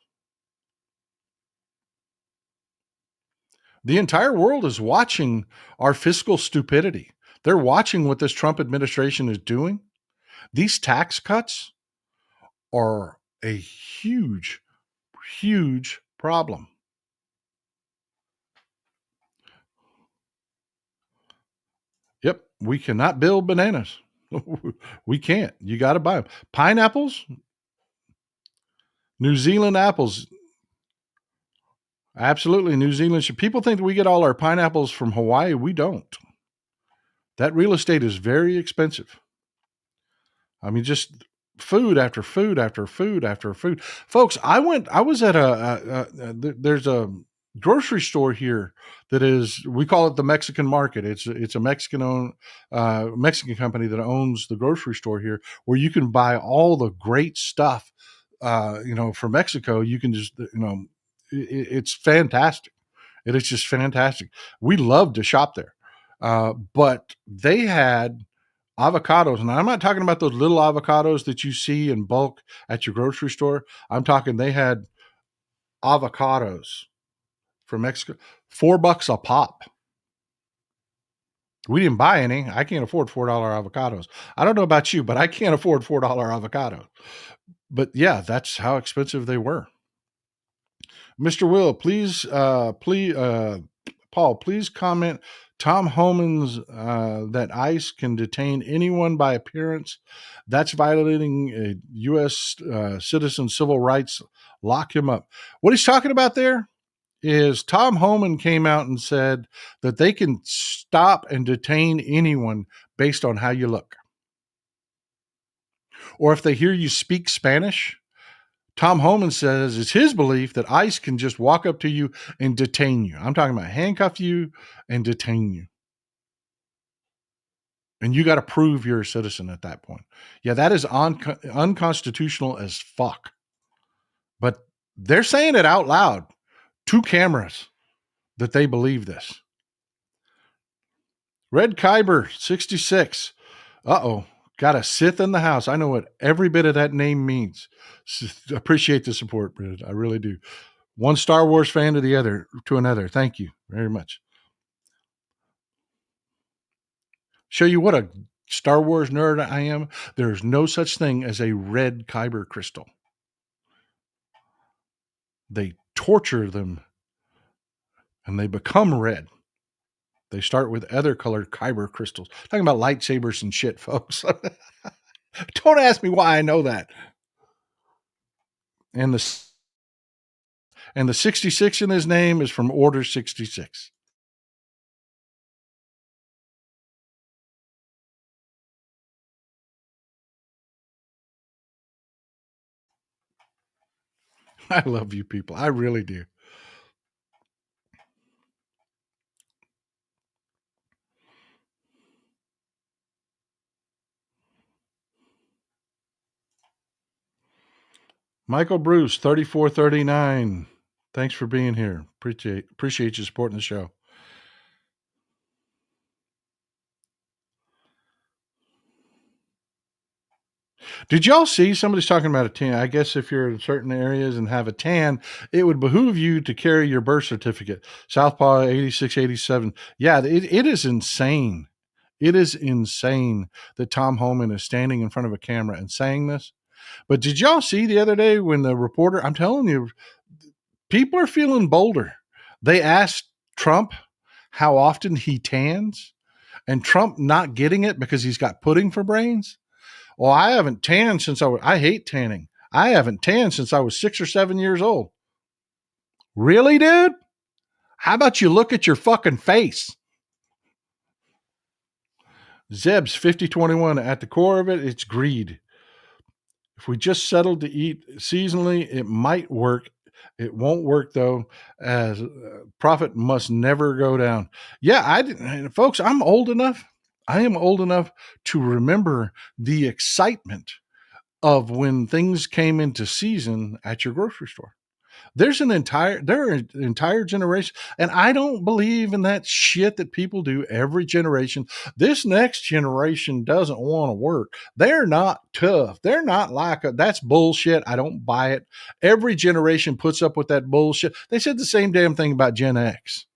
The entire world is watching our fiscal stupidity. They're watching what this Trump administration is doing. These tax cuts are a huge, huge problem. Yep, we cannot build bananas. We can't. You got to buy them. Pineapples, New Zealand apples. Absolutely, New Zealand. People think that we get all our pineapples from Hawaii. We don't. That real estate is very expensive. I mean, just food after food after food after food. Folks, I was at there's a grocery store here that we call it the Mexican Market. It's a Mexican company that owns the grocery store here, where you can buy all the great stuff, from Mexico. You can just, it's fantastic. It is just fantastic. We love to shop there. But they had avocados. And I'm not talking about those little avocados that you see in bulk at your grocery store. I'm talking they had avocados from Mexico, $4 a pop. We didn't buy any. I can't afford $4 avocados. I don't know about you, but I can't afford $4 avocados. But yeah, that's how expensive they were. Mr. Will, Paul, please comment. Tom Homan's that ICE can detain anyone by appearance. That's violating a U.S. Citizen civil rights. Lock him up. What he's talking about there is Tom Homan came out and said that they can stop and detain anyone based on how you look. Or if they hear you speak Spanish. Tom Homan says it's his belief that ICE can just walk up to you and detain you. I'm talking about handcuff you and detain you. And you got to prove you're a citizen at that point. Yeah, that is unconstitutional as fuck. But they're saying it out loud to cameras that they believe this. Red Kyber 66. Uh-oh. Got a Sith in the house. I know what every bit of that name means. Appreciate the support, Brid. I really do. One Star Wars fan to another. Thank you very much. Show you what a Star Wars nerd I am. There's no such thing as a red Kyber crystal. They torture them and they become red. They start with other colored Kyber crystals. Talking about lightsabers and shit, folks. Don't ask me why I know that. And the 66 in his name is from Order 66. I love you people. I really do. Michael Bruce, 3439. Thanks for being here. Appreciate you supporting the show. Did y'all see somebody's talking about a tan? I guess if you're in certain areas and have a tan, it would behoove you to carry your birth certificate. Southpaw 8687. Yeah, it is insane. It is insane that Tom Homan is standing in front of a camera and saying this. But did y'all see the other day when the reporter, I'm telling you, people are feeling bolder. They asked Trump how often he tans, and Trump not getting it because he's got pudding for brains. Well, I haven't tanned since I hate tanning. I haven't tanned since I was 6 or 7 years old. Really, dude? How about you look at your fucking face? Zeb's 5021. At the core of it, it's greed. If we just settled to eat seasonally, it might work. It won't work, though, as profit must never go down. Yeah, folks, I'm old enough. I am old enough to remember the excitement of when things came into season at your grocery store. There are an entire generation, and I don't believe in that shit that people do every generation. This next generation doesn't want to work. They're not tough. They're not that's bullshit. I don't buy it. Every generation puts up with that bullshit. They said the same damn thing about Gen X.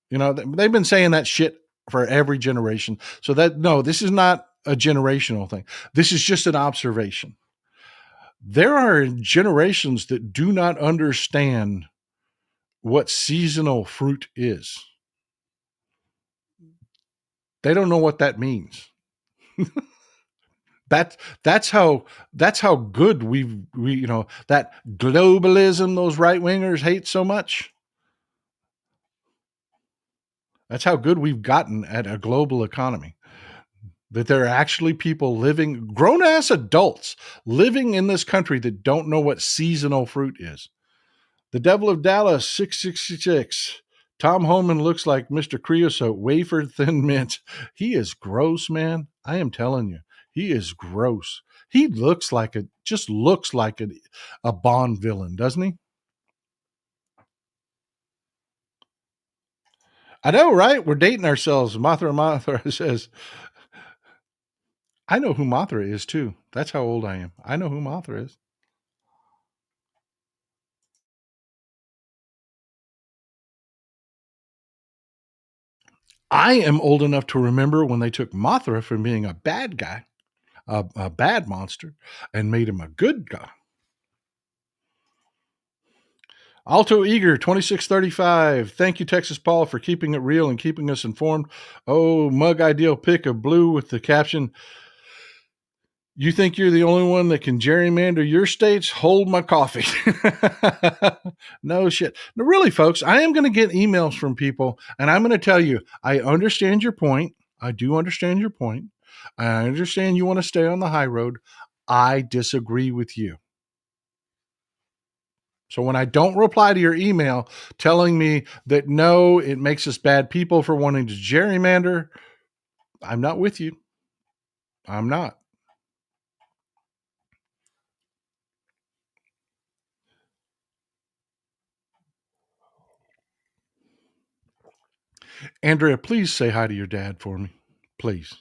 You know, they've been saying that shit for every generation. So this is not a generational thing. This is just an observation. There are generations that do not understand what seasonal fruit is. They don't know what that means. That's how good we that globalism those right wingers hate so much. That's how good we've gotten at a global economy. That there are actually people living, grown ass adults living in this country that don't know what seasonal fruit is. The Devil of Dallas 666. Tom Homan looks like Mr. Creosote, wafer thin mint. He is gross, man. I am telling you, he is gross. He looks like a Bond villain, doesn't he? I know, right? We're dating ourselves. Mothra says, I know who Mothra is too. That's how old I am. I know who Mothra is. I am old enough to remember when they took Mothra from being a bad guy, a bad monster, and made him a good guy. Alto Eager 2635. Thank you, Texas Paul, for keeping it real and keeping us informed. Oh, mug ideal pick of blue with the caption, you think you're the only one that can gerrymander your states? Hold my coffee. No shit. No, really, folks, I am going to get emails from people, and I'm going to tell you, I understand your point. I do understand your point. I understand you want to stay on the high road. I disagree with you. So when I don't reply to your email telling me that, no, it makes us bad people for wanting to gerrymander, I'm not with you. I'm not. Andrea, please say hi to your dad for me. Please.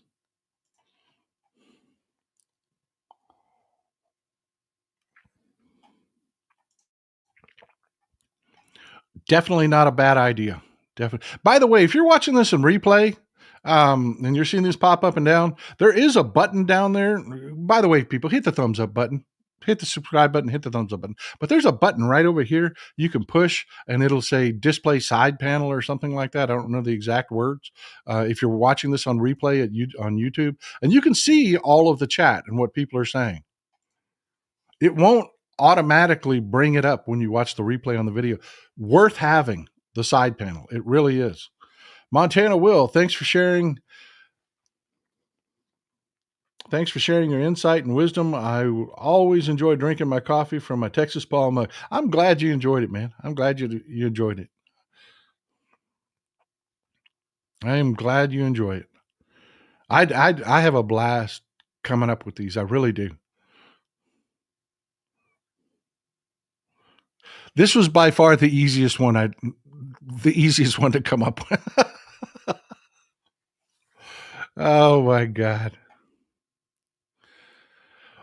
Definitely not a bad idea. Definitely. By the way, if you're watching this in replay, and you're seeing this pop up and down, there is a button down there. By the way, people, hit the thumbs up button. hit the subscribe button, hit the thumbs up button. But there's a button right over here you can push, and it'll say display side panel or something like that. I don't know the exact words. If you're watching this on replay on YouTube, and you can see all of the chat and what people are saying. It won't automatically bring it up when you watch the replay on the video. Worth having the side panel. It really is. Montana Will, thanks for sharing. Thanks for sharing your insight and wisdom. I always enjoy drinking my coffee from my Texas Paul mug. I'm glad you enjoyed it, man. I'm glad you enjoyed it. I am glad you enjoy it. I have a blast coming up with these. I really do. This was by far the easiest one to come up with. Oh my God.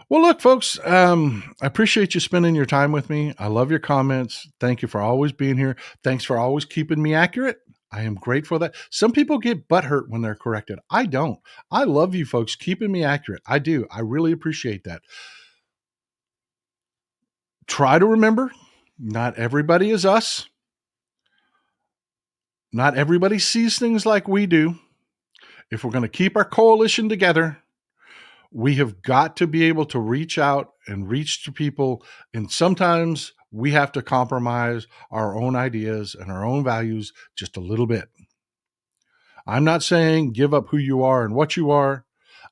Well, look, folks, I appreciate you spending your time with me. I love your comments. Thank you for always being here. Thanks for always keeping me accurate. I am grateful for that. Some people get butthurt when they're corrected. I don't. I love you folks keeping me accurate. I do. I really appreciate that. Try to remember, not everybody is us. Not everybody sees things like we do. If we're going to keep our coalition together, we have got to be able to reach out and reach to people. And sometimes we have to compromise our own ideas and our own values just a little bit. I'm not saying give up who you are and what you are.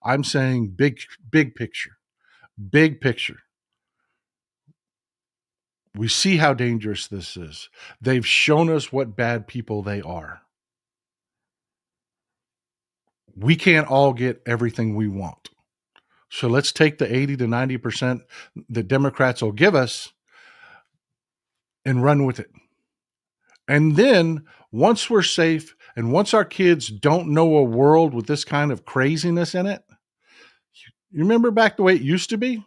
I'm saying big picture, big picture. We see how dangerous this is. They've shown us what bad people they are. We can't all get everything we want. So let's take the 80 to 90% the Democrats will give us and run with it. And then once we're safe and once our kids don't know a world with this kind of craziness in it, you remember back the way it used to be?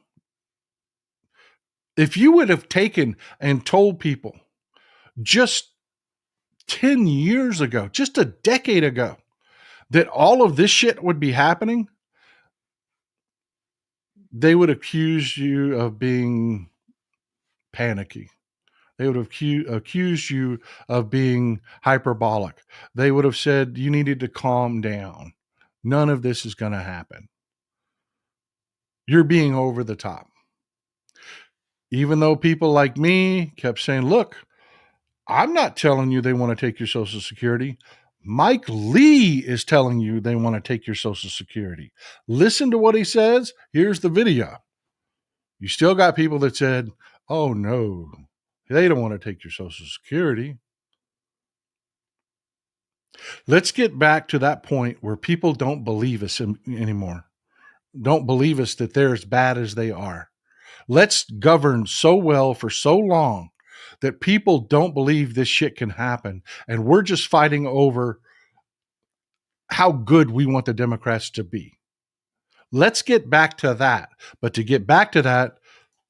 If you would have taken and told people just 10 years ago, just a decade ago, that all of this shit would be happening, they would accuse you of being panicky. They would have accused you of being hyperbolic. They would have said you needed to calm down. None of this is going to happen. You're being over the top. Even though people like me kept saying, look, I'm not telling you they want to take your Social Security. Mike Lee is telling you they want to take your Social Security. Listen to what he says. Here's the video. You still got people that said, oh, no, they don't want to take your Social Security. Let's get back to that point where people don't believe us anymore. Don't believe us that they're as bad as they are. Let's govern so well for so long that people don't believe this shit can happen. And we're just fighting over how good we want the Democrats to be. Let's get back to that. But to get back to that,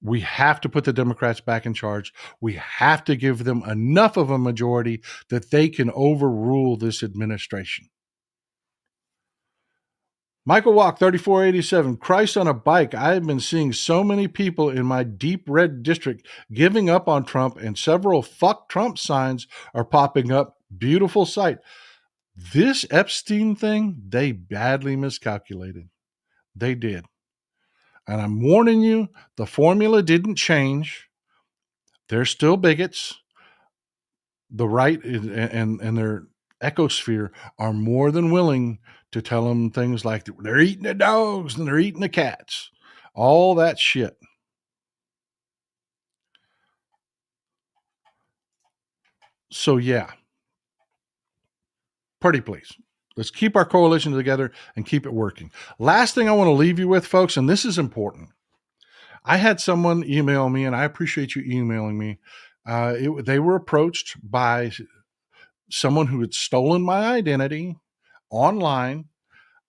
we have to put the Democrats back in charge. We have to give them enough of a majority that they can overrule this administration. Michael Walk, 3487, Christ on a bike. I have been seeing so many people in my deep red district giving up on Trump, and several fuck Trump signs are popping up. Beautiful sight. This Epstein thing, they badly miscalculated. They did. And I'm warning you, the formula didn't change. They're still bigots. The right and their ecosphere are more than willing to tell them things like they're eating the dogs and they're eating the cats. All that shit. So yeah. Pretty please. Let's keep our coalition together and keep it working. Last thing I want to leave you with, folks, and this is important. I had someone email me, and I appreciate you emailing me. They were approached by someone who had stolen my identity online,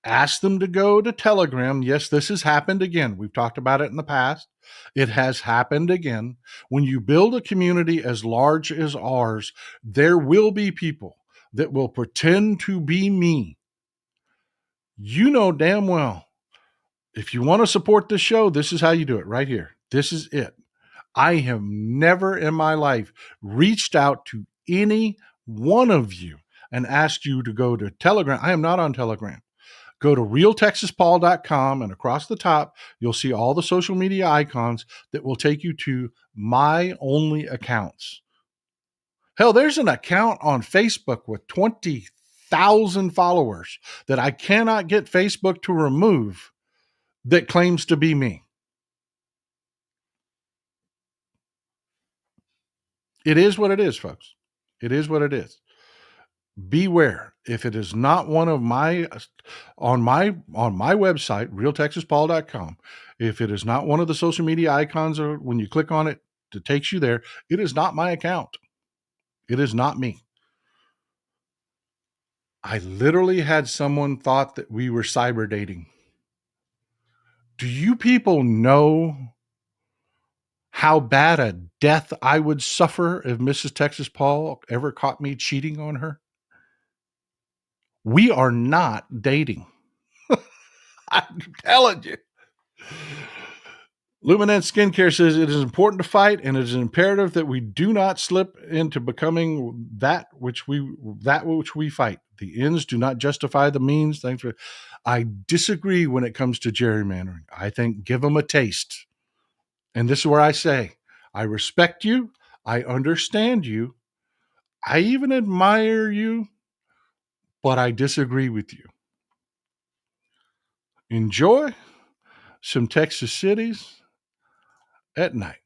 asked them to go to Telegram. Yes, this has happened again. We've talked about it in the past. It has happened again. When you build a community as large as ours, there will be people that will pretend to be me. You know damn well, if you want to support this show, this is how you do it right here. This is it. I have never in my life reached out to any one of you and asked you to go to Telegram. I am not on Telegram. Go to realtexaspaul.com, and across the top, you'll see all the social media icons that will take you to my only accounts. Hell, there's an account on Facebook with 20,000 followers that I cannot get Facebook to remove that claims to be me. It is what it is, folks. It is what it is. Beware. If it is not one of my on my website, realtexaspaul.com, if it is not one of the social media icons, or when you click on it, it takes you there, it is not my account. It is not me. I literally had someone thought that we were cyber dating. Do you people know how bad a death I would suffer if Mrs. Texas Paul ever caught me cheating on her? We are not dating. I'm telling you. Luminance Skincare says it is important to fight, and it is imperative that we do not slip into becoming that which we fight. The ends do not justify the means. I disagree when it comes to gerrymandering. I think give them a taste. And this is where I say, I respect you. I understand you. I even admire you, but I disagree with you. Enjoy some Texas cities at night.